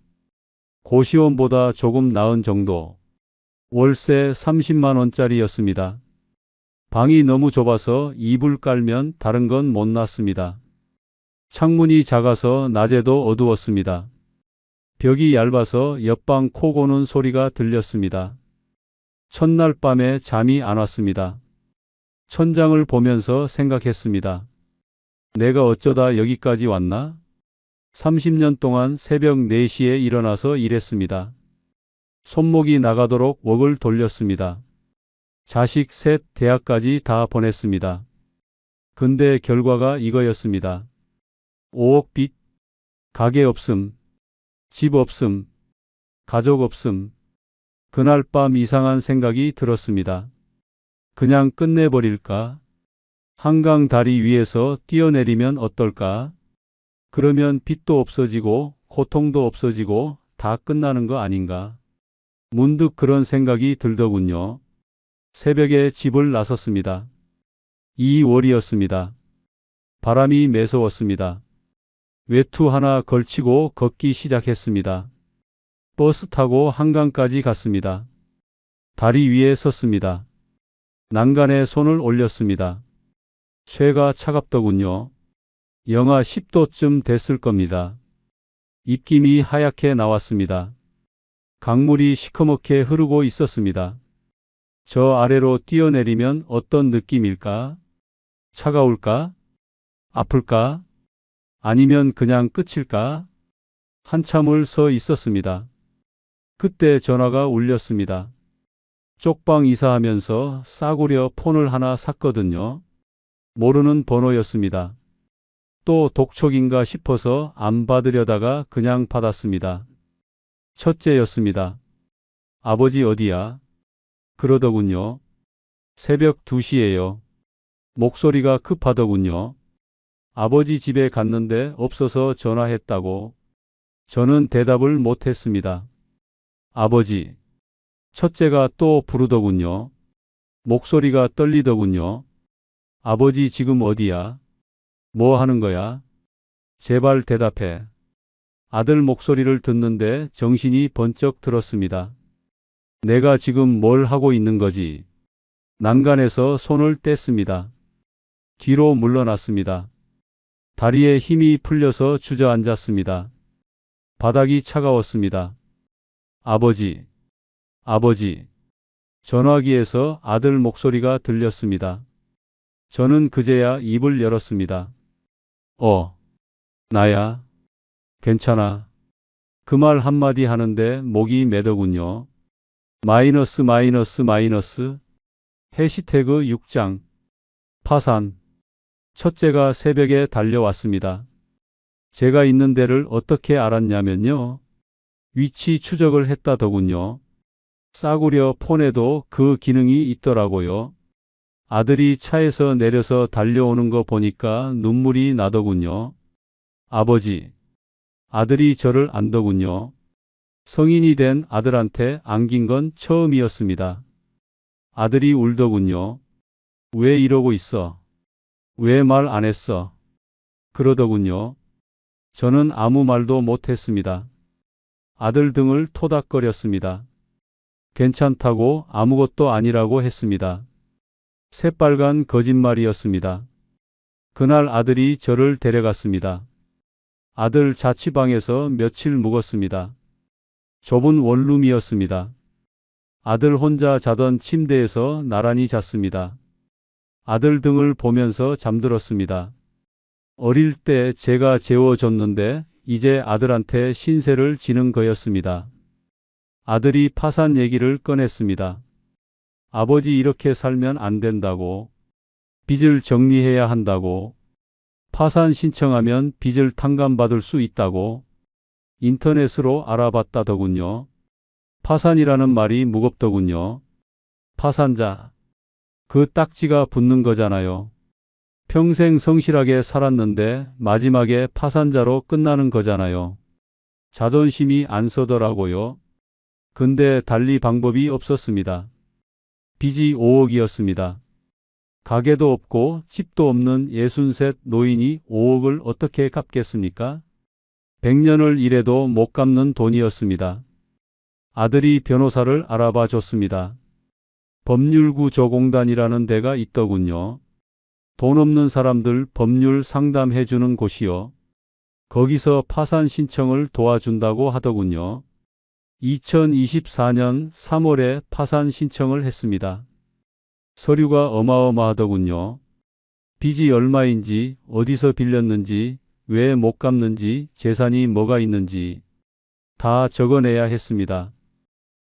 고시원보다 조금 나은 정도. 월세 30만 원짜리였습니다. 방이 너무 좁아서 이불 깔면 다른 건 못 났습니다. 창문이 작아서 낮에도 어두웠습니다. 벽이 얇아서 옆방 코 고는 소리가 들렸습니다. 첫날 밤에 잠이 안 왔습니다. 천장을 보면서 생각했습니다. 내가 어쩌다 여기까지 왔나? 30년 동안 새벽 4시에 일어나서 일했습니다. 손목이 나가도록 웍을 돌렸습니다. 자식 셋 대학까지 다 보냈습니다. 근데 결과가 이거였습니다. 5억 빚, 가게 없음, 집 없음, 가족 없음. 그날 밤 이상한 생각이 들었습니다. 그냥 끝내버릴까? 한강 다리 위에서 뛰어내리면 어떨까? 그러면 빚도 없어지고 고통도 없어지고 다 끝나는 거 아닌가? 문득 그런 생각이 들더군요. 새벽에 집을 나섰습니다. 2월이었습니다. 바람이 매서웠습니다. 외투 하나 걸치고 걷기 시작했습니다. 버스 타고 한강까지 갔습니다. 다리 위에 섰습니다. 난간에 손을 올렸습니다. 쇠가 차갑더군요. 영하 10도쯤 됐을 겁니다. 입김이 하얗게 나왔습니다. 강물이 시커멓게 흐르고 있었습니다. 저 아래로 뛰어내리면 어떤 느낌일까? 차가울까? 아플까? 아니면 그냥 끝일까? 한참을 서 있었습니다. 그때 전화가 울렸습니다. 쪽방 이사하면서 싸구려 폰을 하나 샀거든요. 모르는 번호였습니다. 또 독촉인가 싶어서 안 받으려다가 그냥 받았습니다. 첫째였습니다. 아버지 어디야? 그러더군요. 새벽 2시예요. 목소리가 급하더군요. 아버지 집에 갔는데 없어서 전화했다고. 저는 대답을 못했습니다. 아버지. 첫째가 또 부르더군요. 목소리가 떨리더군요. 아버지 지금 어디야? 뭐 하는 거야? 제발 대답해. 아들 목소리를 듣는데 정신이 번쩍 들었습니다. 내가 지금 뭘 하고 있는 거지? 난간에서 손을 뗐습니다. 뒤로 물러났습니다. 다리에 힘이 풀려서 주저앉았습니다. 바닥이 차가웠습니다. 아버지, 아버지. 전화기에서 아들 목소리가 들렸습니다. 저는 그제야 입을 열었습니다. 나야. 괜찮아. 그 말 한마디 하는데 목이 메더군요. 마이너스 마이너스 마이너스. 해시태그 6장. 파산. 첫째가 새벽에 달려왔습니다. 제가 있는 데를 어떻게 알았냐면요. 위치 추적을 했다더군요. 싸구려 폰에도 그 기능이 있더라고요. 아들이 차에서 내려서 달려오는 거 보니까 눈물이 나더군요. 아버지. 아들이 저를 안더군요. 성인이 된 아들한테 안긴 건 처음이었습니다. 아들이 울더군요. 왜 이러고 있어? 왜 말 안 했어? 그러더군요. 저는 아무 말도 못했습니다. 아들 등을 토닥거렸습니다. 괜찮다고 아무것도 아니라고 했습니다. 새빨간 거짓말이었습니다. 그날 아들이 저를 데려갔습니다. 아들 자취방에서 며칠 묵었습니다. 좁은 원룸이었습니다. 아들 혼자 자던 침대에서 나란히 잤습니다. 아들 등을 보면서 잠들었습니다. 어릴 때 제가 재워줬는데 이제 아들한테 신세를 지는 거였습니다. 아들이 파산 얘기를 꺼냈습니다. 아버지 이렇게 살면 안 된다고. 빚을 정리해야 한다고. 파산 신청하면 빚을 탕감받을 수 있다고. 인터넷으로 알아봤다더군요. 파산이라는 말이 무겁더군요. 파산자. 그 딱지가 붙는 거잖아요. 평생 성실하게 살았는데 마지막에 파산자로 끝나는 거잖아요. 자존심이 안 서더라고요. 근데 달리 방법이 없었습니다. 빚이 5억이었습니다. 가게도 없고 집도 없는 63 노인이 5억을 어떻게 갚겠습니까? 100년을 일해도 못 갚는 돈이었습니다. 아들이 변호사를 알아봐 줬습니다. 법률구조공단이라는 데가 있더군요. 돈 없는 사람들 법률 상담해 주는 곳이요. 거기서 파산 신청을 도와준다고 하더군요. 2024년 3월에 파산 신청을 했습니다. 서류가 어마어마하더군요. 빚이 얼마인지, 어디서 빌렸는지, 왜 못 갚는지, 재산이 뭐가 있는지 다 적어내야 했습니다.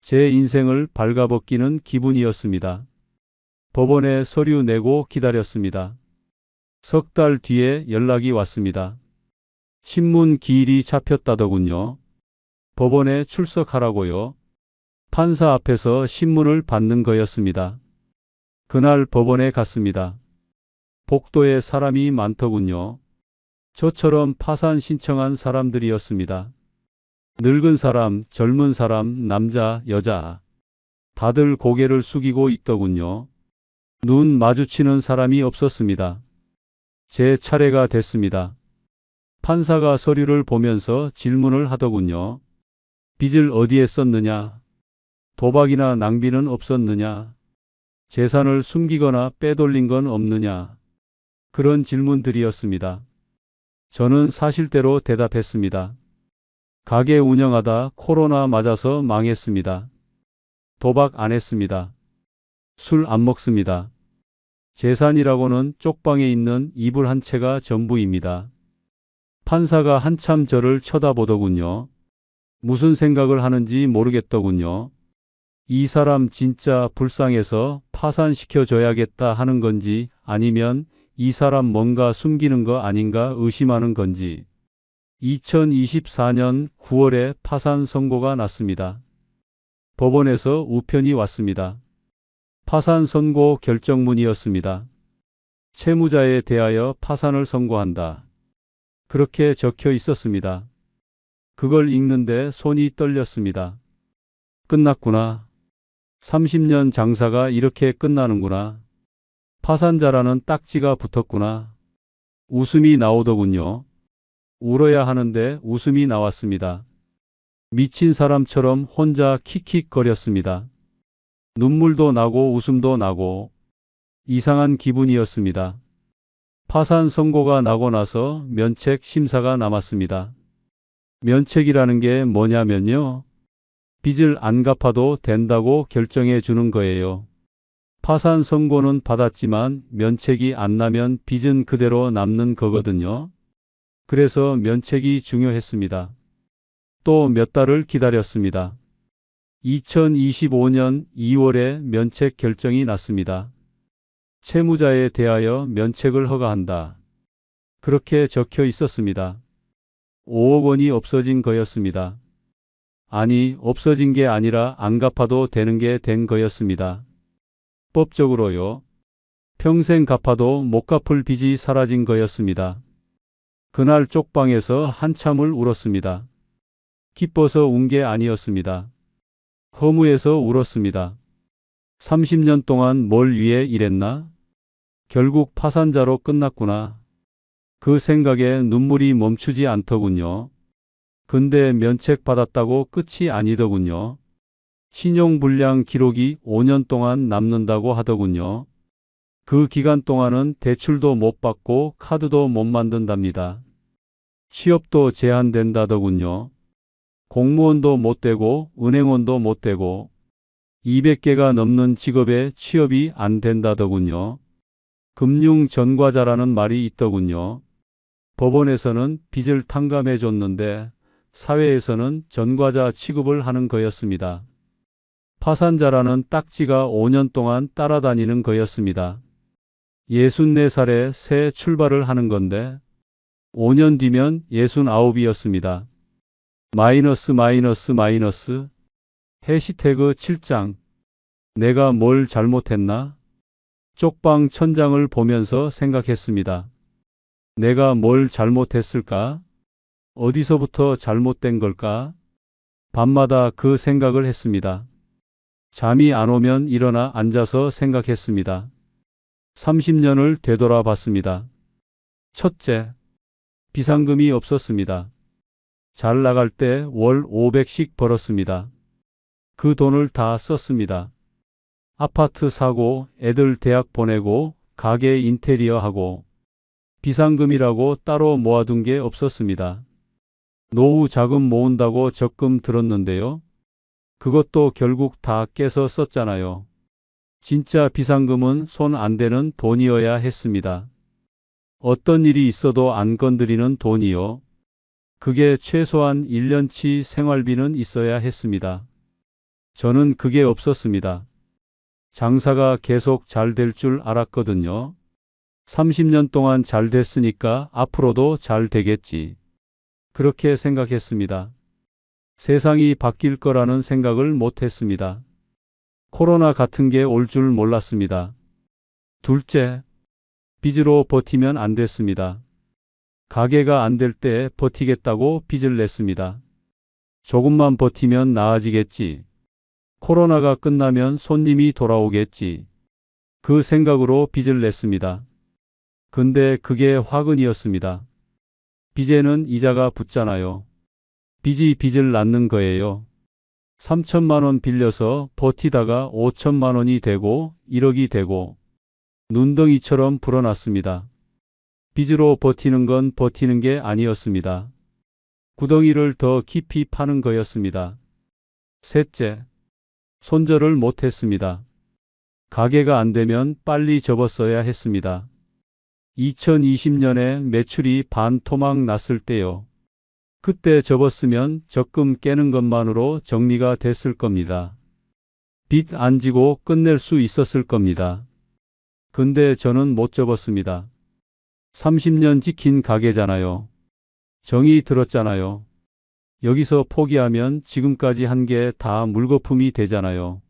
제 인생을 발가벗기는 기분이었습니다. 법원에 서류 내고 기다렸습니다. 석 달 뒤에 연락이 왔습니다. 신문 기일이 잡혔다더군요. 법원에 출석하라고요. 판사 앞에서 신문을 받는 거였습니다. 그날 법원에 갔습니다. 복도에 사람이 많더군요. 저처럼 파산 신청한 사람들이었습니다. 늙은 사람, 젊은 사람, 남자, 여자. 다들 고개를 숙이고 있더군요. 눈 마주치는 사람이 없었습니다. 제 차례가 됐습니다. 판사가 서류를 보면서 질문을 하더군요. 빚을 어디에 썼느냐? 도박이나 낭비는 없었느냐? 재산을 숨기거나 빼돌린 건 없느냐? 그런 질문들이었습니다. 저는 사실대로 대답했습니다. 가게 운영하다 코로나 맞아서 망했습니다. 도박 안 했습니다. 술 안 먹습니다. 재산이라고는 쪽방에 있는 이불 한 채가 전부입니다. 판사가 한참 저를 쳐다보더군요. 무슨 생각을 하는지 모르겠더군요. 이 사람 진짜 불쌍해서 파산시켜줘야겠다 하는 건지 아니면 이 사람 뭔가 숨기는 거 아닌가 의심하는 건지. 2024년 9월에 파산 선고가 났습니다. 법원에서 우편이 왔습니다. 파산 선고 결정문이었습니다. 채무자에 대하여 파산을 선고한다. 그렇게 적혀 있었습니다. 그걸 읽는데 손이 떨렸습니다. 끝났구나. 30년 장사가 이렇게 끝나는구나. 파산자라는 딱지가 붙었구나. 웃음이 나오더군요. 울어야 하는데 웃음이 나왔습니다. 미친 사람처럼 혼자 킥킥거렸습니다. 눈물도 나고 웃음도 나고 이상한 기분이었습니다. 파산 선고가 나고 나서 면책 심사가 남았습니다. 면책이라는 게 뭐냐면요. 빚을 안 갚아도 된다고 결정해 주는 거예요. 파산 선고는 받았지만 면책이 안 나면 빚은 그대로 남는 거거든요. 그래서 면책이 중요했습니다. 또 몇 달을 기다렸습니다. 2025년 2월에 면책 결정이 났습니다. 채무자에 대하여 면책을 허가한다. 그렇게 적혀 있었습니다. 5억 원이 없어진 거였습니다. 아니, 없어진 게 아니라 안 갚아도 되는 게 된 거였습니다. 법적으로요. 평생 갚아도 못 갚을 빚이 사라진 거였습니다. 그날 쪽방에서 한참을 울었습니다. 기뻐서 운 게 아니었습니다. 허무해서 울었습니다. 30년 동안 뭘 위해 일했나? 결국 파산자로 끝났구나. 그 생각에 눈물이 멈추지 않더군요. 근데 면책 받았다고 끝이 아니더군요. 신용불량 기록이 5년 동안 남는다고 하더군요. 그 기간 동안은 대출도 못 받고 카드도 못 만든답니다. 취업도 제한된다더군요. 공무원도 못 되고 은행원도 못 되고 200개가 넘는 직업에 취업이 안 된다더군요. 금융 전과자라는 말이 있더군요. 법원에서는 빚을 탕감해 줬는데 사회에서는 전과자 취급을 하는 거였습니다. 파산자라는 딱지가 5년 동안 따라다니는 거였습니다. 64살에 새 출발을 하는 건데 5년 뒤면 69이었습니다. 마이너스 마이너스 마이너스 해시태그 7장 내가 뭘 잘못했나? 쪽방 천장을 보면서 생각했습니다. 내가 뭘 잘못했을까? 어디서부터 잘못된 걸까? 밤마다 그 생각을 했습니다. 잠이 안 오면 일어나 앉아서 생각했습니다. 30년을 되돌아봤습니다. 첫째, 비상금이 없었습니다. 잘 나갈 때 월 500씩 벌었습니다. 그 돈을 다 썼습니다. 아파트 사고, 애들 대학 보내고, 가게 인테리어 하고, 비상금이라고 따로 모아둔 게 없었습니다. 노후 자금 모은다고 적금 들었는데요. 그것도 결국 다 깨서 썼잖아요. 진짜 비상금은 손 안 대는 돈이어야 했습니다. 어떤 일이 있어도 안 건드리는 돈이요. 그게 최소한 1년치 생활비는 있어야 했습니다. 저는 그게 없었습니다. 장사가 계속 잘 될 줄 알았거든요. 30년 동안 잘 됐으니까 앞으로도 잘 되겠지. 그렇게 생각했습니다. 세상이 바뀔 거라는 생각을 못 했습니다. 코로나 같은 게 올 줄 몰랐습니다. 둘째, 빚으로 버티면 안 됐습니다. 가게가 안 될 때 버티겠다고 빚을 냈습니다. 조금만 버티면 나아지겠지. 코로나가 끝나면 손님이 돌아오겠지. 그 생각으로 빚을 냈습니다. 근데 그게 화근이었습니다. 빚에는 이자가 붙잖아요. 빚이 빚을 낳는 거예요. 3천만 원 빌려서 버티다가 5천만 원이 되고 1억이 되고 눈덩이처럼 불어났습니다. 빚으로 버티는 건 버티는 게 아니었습니다. 구덩이를 더 깊이 파는 거였습니다. 셋째, 손절을 못했습니다. 가게가 안 되면 빨리 접었어야 했습니다. 2020년에 매출이 반토막 났을 때요. 그때 접었으면 적금 깨는 것만으로 정리가 됐을 겁니다. 빚 안 지고 끝낼 수 있었을 겁니다. 근데 저는 못 접었습니다. 30년 지킨 가게잖아요. 정이 들었잖아요. 여기서 포기하면 지금까지 한 게 다 물거품이 되잖아요.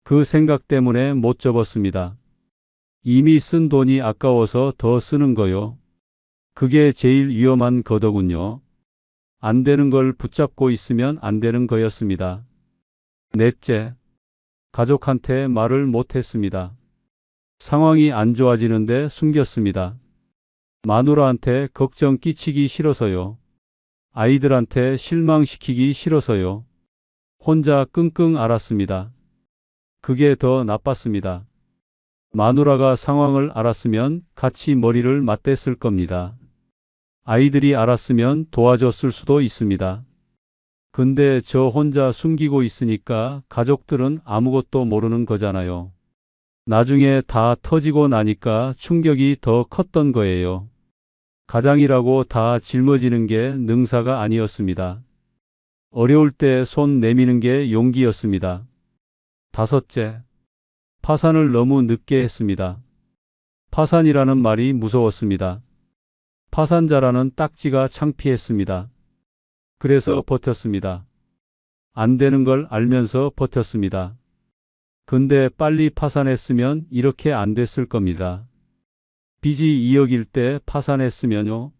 그 생각 때문에 못 접었습니다. 이미 쓴 돈이 아까워서 더 쓰는 거요. 그게 제일 위험한 거더군요. 안 되는 걸 붙잡고 있으면 안 되는 거였습니다. 넷째, 가족한테 말을 못했습니다. 상황이 안 좋아지는데 숨겼습니다. 마누라한테 걱정 끼치기 싫어서요. 아이들한테 실망시키기 싫어서요. 혼자 끙끙 앓았습니다. 그게 더 나빴습니다. 마누라가 상황을 알았으면 같이 머리를 맞댔을 겁니다. 아이들이 알았으면 도와줬을 수도 있습니다. 근데 저 혼자 숨기고 있으니까 가족들은 아무것도 모르는 거잖아요. 나중에 다 터지고 나니까 충격이 더 컸던 거예요. 가장이라고 다 짊어지는 게 능사가 아니었습니다. 어려울 때 손 내미는 게 용기였습니다. 다섯째, 파산을 너무 늦게 했습니다. 파산이라는 말이 무서웠습니다. 파산자라는 딱지가 창피했습니다. 그래서 버텼습니다. 안 되는 걸 알면서 버텼습니다. 근데 빨리 파산했으면 이렇게 안 됐을 겁니다. 빚이 2억일 때 파산했으면요.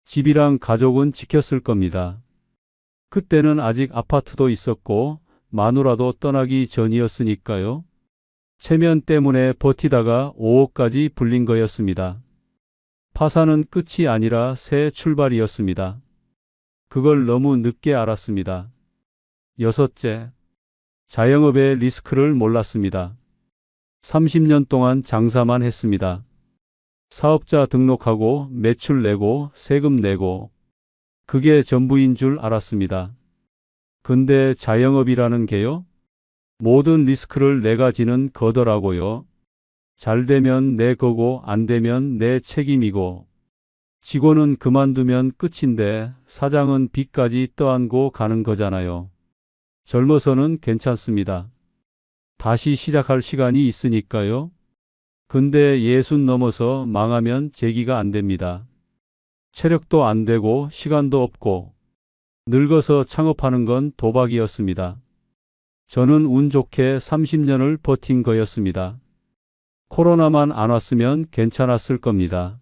집이랑 가족은 지켰을 겁니다. 그때는 아직 아파트도 있었고 마누라도 떠나기 전이었으니까요. 체면 때문에 버티다가 5억까지 불린 거였습니다. 파산은 끝이 아니라 새 출발이었습니다. 그걸 너무 늦게 알았습니다. 여섯째, 자영업의 리스크를 몰랐습니다. 30년 동안 장사만 했습니다. 사업자 등록하고 매출 내고 세금 내고 그게 전부인 줄 알았습니다. 근데 자영업이라는 게요? 모든 리스크를 내가 지는 거더라고요. 잘 되면 내 거고 안 되면 내 책임이고 직원은 그만두면 끝인데 사장은 빚까지 떠안고 가는 거잖아요. 젊어서는 괜찮습니다. 다시 시작할 시간이 있으니까요. 근데 60 넘어서 망하면 재기가 안 됩니다. 체력도 안 되고 시간도 없고 늙어서 창업하는 건 도박이었습니다. 저는 운 좋게 30년을 버틴 거였습니다. 코로나만 안 왔으면 괜찮았을 겁니다.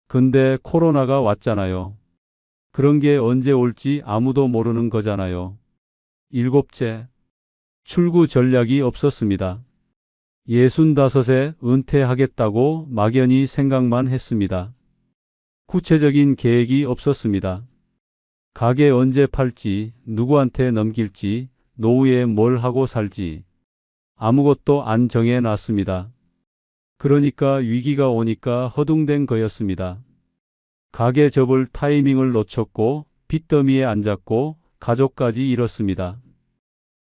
근데 코로나가 왔잖아요. 그런 게 언제 올지 아무도 모르는 거잖아요. 일곱째, 출구 전략이 없었습니다. 65에 은퇴하겠다고 막연히 생각만 했습니다. 구체적인 계획이 없었습니다. 가게 언제 팔지, 누구한테 넘길지, 노후에 뭘 하고 살지 아무것도 안 정해놨습니다. 그러니까 위기가 오니까 허둥댄 거였습니다. 가게 접을 타이밍을 놓쳤고 빚더미에 앉았고 가족까지 잃었습니다.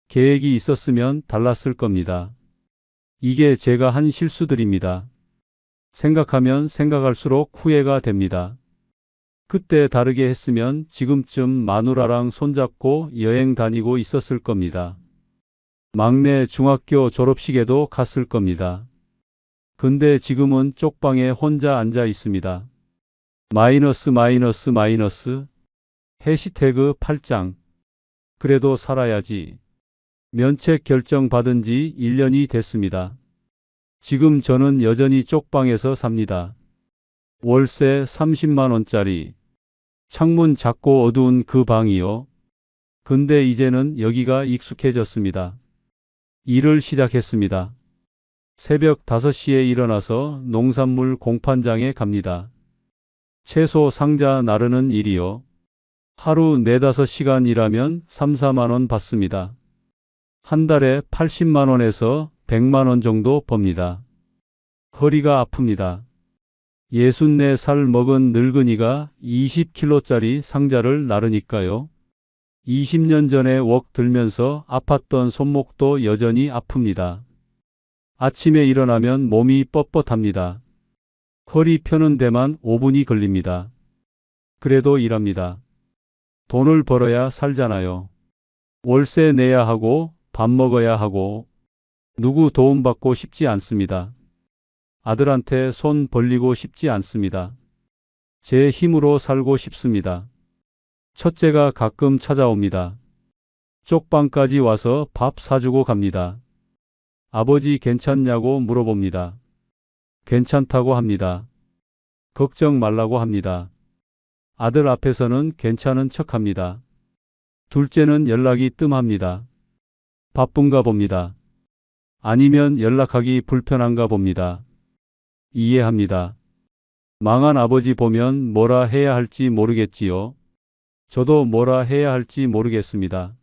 계획이 있었으면 달랐을 겁니다. 이게 제가 한 실수들입니다. 생각하면 생각할수록 후회가 됩니다. 그때 다르게 했으면 지금쯤 마누라랑 손잡고 여행 다니고 있었을 겁니다. 막내 중학교 졸업식에도 갔을 겁니다. 근데 지금은 쪽방에 혼자 앉아 있습니다. 마이너스 마이너스 마이너스 해시태그 8장. 그래도 살아야지. 면책 결정 받은 지 1년이 됐습니다. 지금 저는 여전히 쪽방에서 삽니다. 월세 30만 원짜리. 창문 작고 어두운 그 방이요. 근데 이제는 여기가 익숙해졌습니다. 일을 시작했습니다. 새벽 5시에 일어나서 농산물 공판장에 갑니다. 채소 상자 나르는 일이요. 하루 4-5시간 일하면 3-4만 원 받습니다. 한 달에 80만 원에서 100만 원 정도 법니다. 허리가 아픕니다. 64살 먹은 늙은이가 20kg짜리 상자를 나르니까요. 20년 전에 웍 들면서 아팠던 손목도 여전히 아픕니다. 아침에 일어나면 몸이 뻣뻣합니다. 허리 펴는 데만 5분이 걸립니다. 그래도 일합니다. 돈을 벌어야 살잖아요. 월세 내야 하고 밥 먹어야 하고 누구 도움받고 싶지 않습니다. 아들한테 손 벌리고 싶지 않습니다. 제 힘으로 살고 싶습니다. 첫째가 가끔 찾아옵니다. 쪽방까지 와서 밥 사주고 갑니다. 아버지 괜찮냐고 물어봅니다. 괜찮다고 합니다. 걱정 말라고 합니다. 아들 앞에서는 괜찮은 척합니다. 둘째는 연락이 뜸합니다. 바쁜가 봅니다. 아니면 연락하기 불편한가 봅니다. 이해합니다. 망한 아버지 보면 뭐라 해야 할지 모르겠지요. 저도 뭐라 해야 할지 모르겠습니다.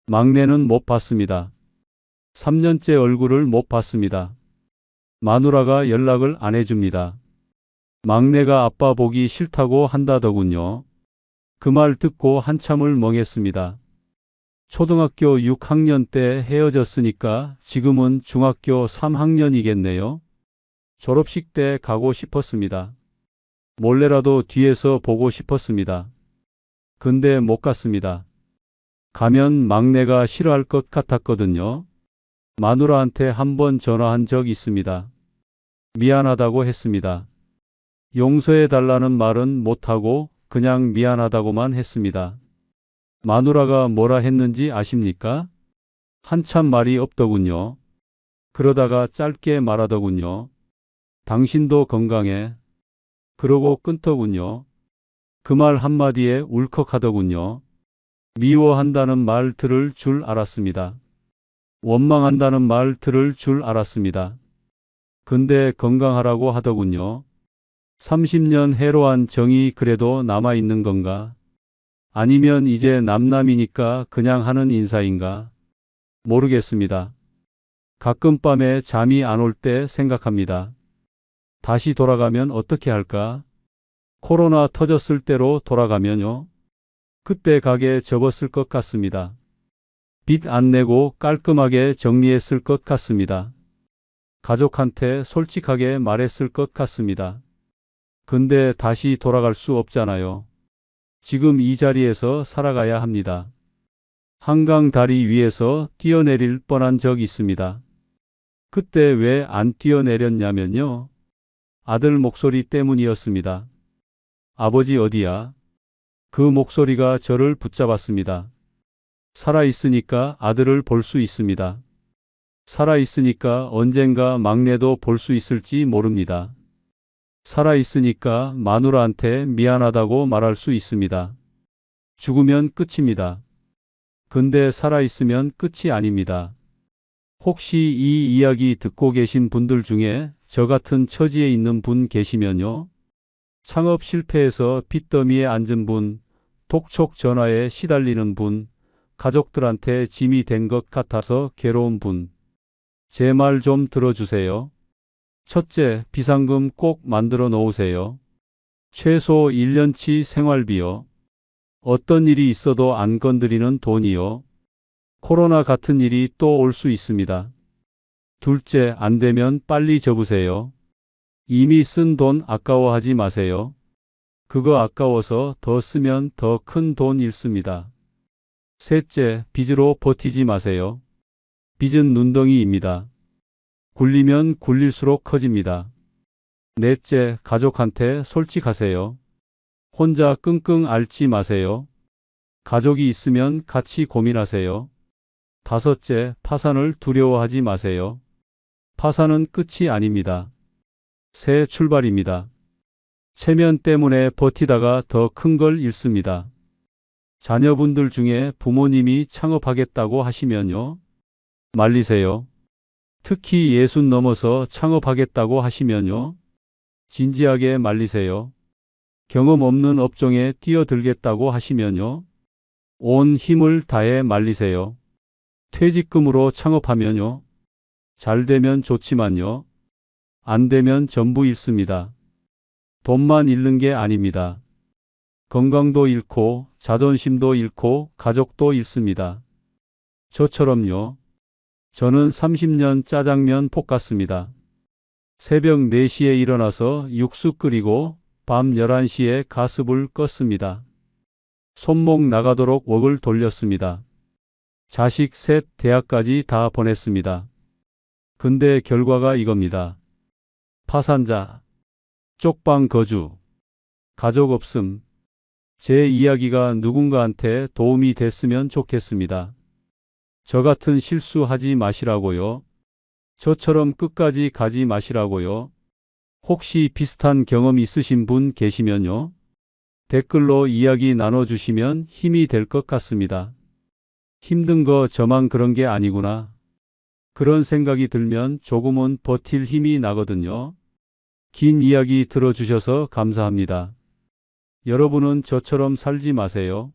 막내는 못 봤습니다. 3년째 얼굴을 못 봤습니다. 마누라가 연락을 안 해줍니다. 막내가 아빠 보기 싫다고 한다더군요. 그 말 듣고 한참을 멍했습니다. 초등학교 6학년 때 헤어졌으니까 지금은 중학교 3학년이겠네요. 졸업식 때 가고 싶었습니다. 몰래라도 뒤에서 보고 싶었습니다. 근데 못 갔습니다. 가면 막내가 싫어할 것 같았거든요. 마누라한테 한번 전화한 적 있습니다. 미안하다고 했습니다. 용서해달라는 말은 못하고 그냥 미안하다고만 했습니다. 마누라가 뭐라 했는지 아십니까? 한참 말이 없더군요. 그러다가 짧게 말하더군요. 당신도 건강해. 그러고 끊더군요. 그 말 한마디에 울컥하더군요. 미워한다는 말 들을 줄 알았습니다. 원망한다는 말 들을 줄 알았습니다. 근데 건강하라고 하더군요. 30년 해로한 정이 그래도 남아있는 건가? 아니면 이제 남남이니까 그냥 하는 인사인가? 모르겠습니다. 가끔 밤에 잠이 안 올 때 생각합니다. 다시 돌아가면 어떻게 할까? 코로나 터졌을 때로 돌아가면요? 그때 가게 접었을 것 같습니다. 빚 안 내고 깔끔하게 정리했을 것 같습니다. 가족한테 솔직하게 말했을 것 같습니다. 근데 다시 돌아갈 수 없잖아요. 지금 이 자리에서 살아가야 합니다. 한강 다리 위에서 뛰어내릴 뻔한 적 있습니다. 그때 왜 안 뛰어내렸냐면요. 아들 목소리 때문이었습니다. 아버지 어디야? 그 목소리가 저를 붙잡았습니다. 살아있으니까 아들을 볼 수 있습니다. 살아있으니까 언젠가 막내도 볼 수 있을지 모릅니다. 살아있으니까 마누라한테 미안하다고 말할 수 있습니다. 죽으면 끝입니다. 근데 살아있으면 끝이 아닙니다. 혹시 이 이야기 듣고 계신 분들 중에 저 같은 처지에 있는 분 계시면요. 창업 실패해서 빚더미에 앉은 분, 독촉 전화에 시달리는 분, 가족들한테 짐이 된 것 같아서 괴로운 분. 제 말 좀 들어주세요. 첫째, 비상금 꼭 만들어 놓으세요. 최소 1년치 생활비요. 어떤 일이 있어도 안 건드리는 돈이요. 코로나 같은 일이 또 올 수 있습니다. 둘째, 안 되면 빨리 접으세요. 이미 쓴 돈 아까워하지 마세요. 그거 아까워서 더 쓰면 더 큰 돈 잃습니다. 셋째, 빚으로 버티지 마세요. 빚은 눈덩이입니다. 굴리면 굴릴수록 커집니다. 넷째, 가족한테 솔직하세요. 혼자 끙끙 앓지 마세요. 가족이 있으면 같이 고민하세요. 다섯째, 파산을 두려워하지 마세요. 파산은 끝이 아닙니다. 새 출발입니다. 체면 때문에 버티다가 더 큰 걸 잃습니다. 자녀분들 중에 부모님이 창업하겠다고 하시면요. 말리세요. 특히 60 넘어서 창업하겠다고 하시면요. 진지하게 말리세요. 경험 없는 업종에 뛰어들겠다고 하시면요. 온 힘을 다해 말리세요. 퇴직금으로 창업하면요. 잘 되면 좋지만요. 안 되면 전부 잃습니다. 돈만 잃는 게 아닙니다. 건강도 잃고 자존심도 잃고 가족도 잃습니다. 저처럼요. 저는 30년 짜장면 볶았습니다. 새벽 4시에 일어나서 육수 끓이고 밤 11시에 가스불 껐습니다. 손목 나가도록 웍을 돌렸습니다. 자식 셋 대학까지 다 보냈습니다. 근데 결과가 이겁니다. 파산자, 쪽방 거주, 가족 없음. 제 이야기가 누군가한테 도움이 됐으면 좋겠습니다. 저 같은 실수하지 마시라고요. 저처럼 끝까지 가지 마시라고요. 혹시 비슷한 경험 있으신 분 계시면요. 댓글로 이야기 나눠주시면 힘이 될 것 같습니다. 힘든 거 저만 그런 게 아니구나. 그런 생각이 들면 조금은 버틸 힘이 나거든요. 긴 이야기 들어주셔서 감사합니다. 여러분은 저처럼 살지 마세요.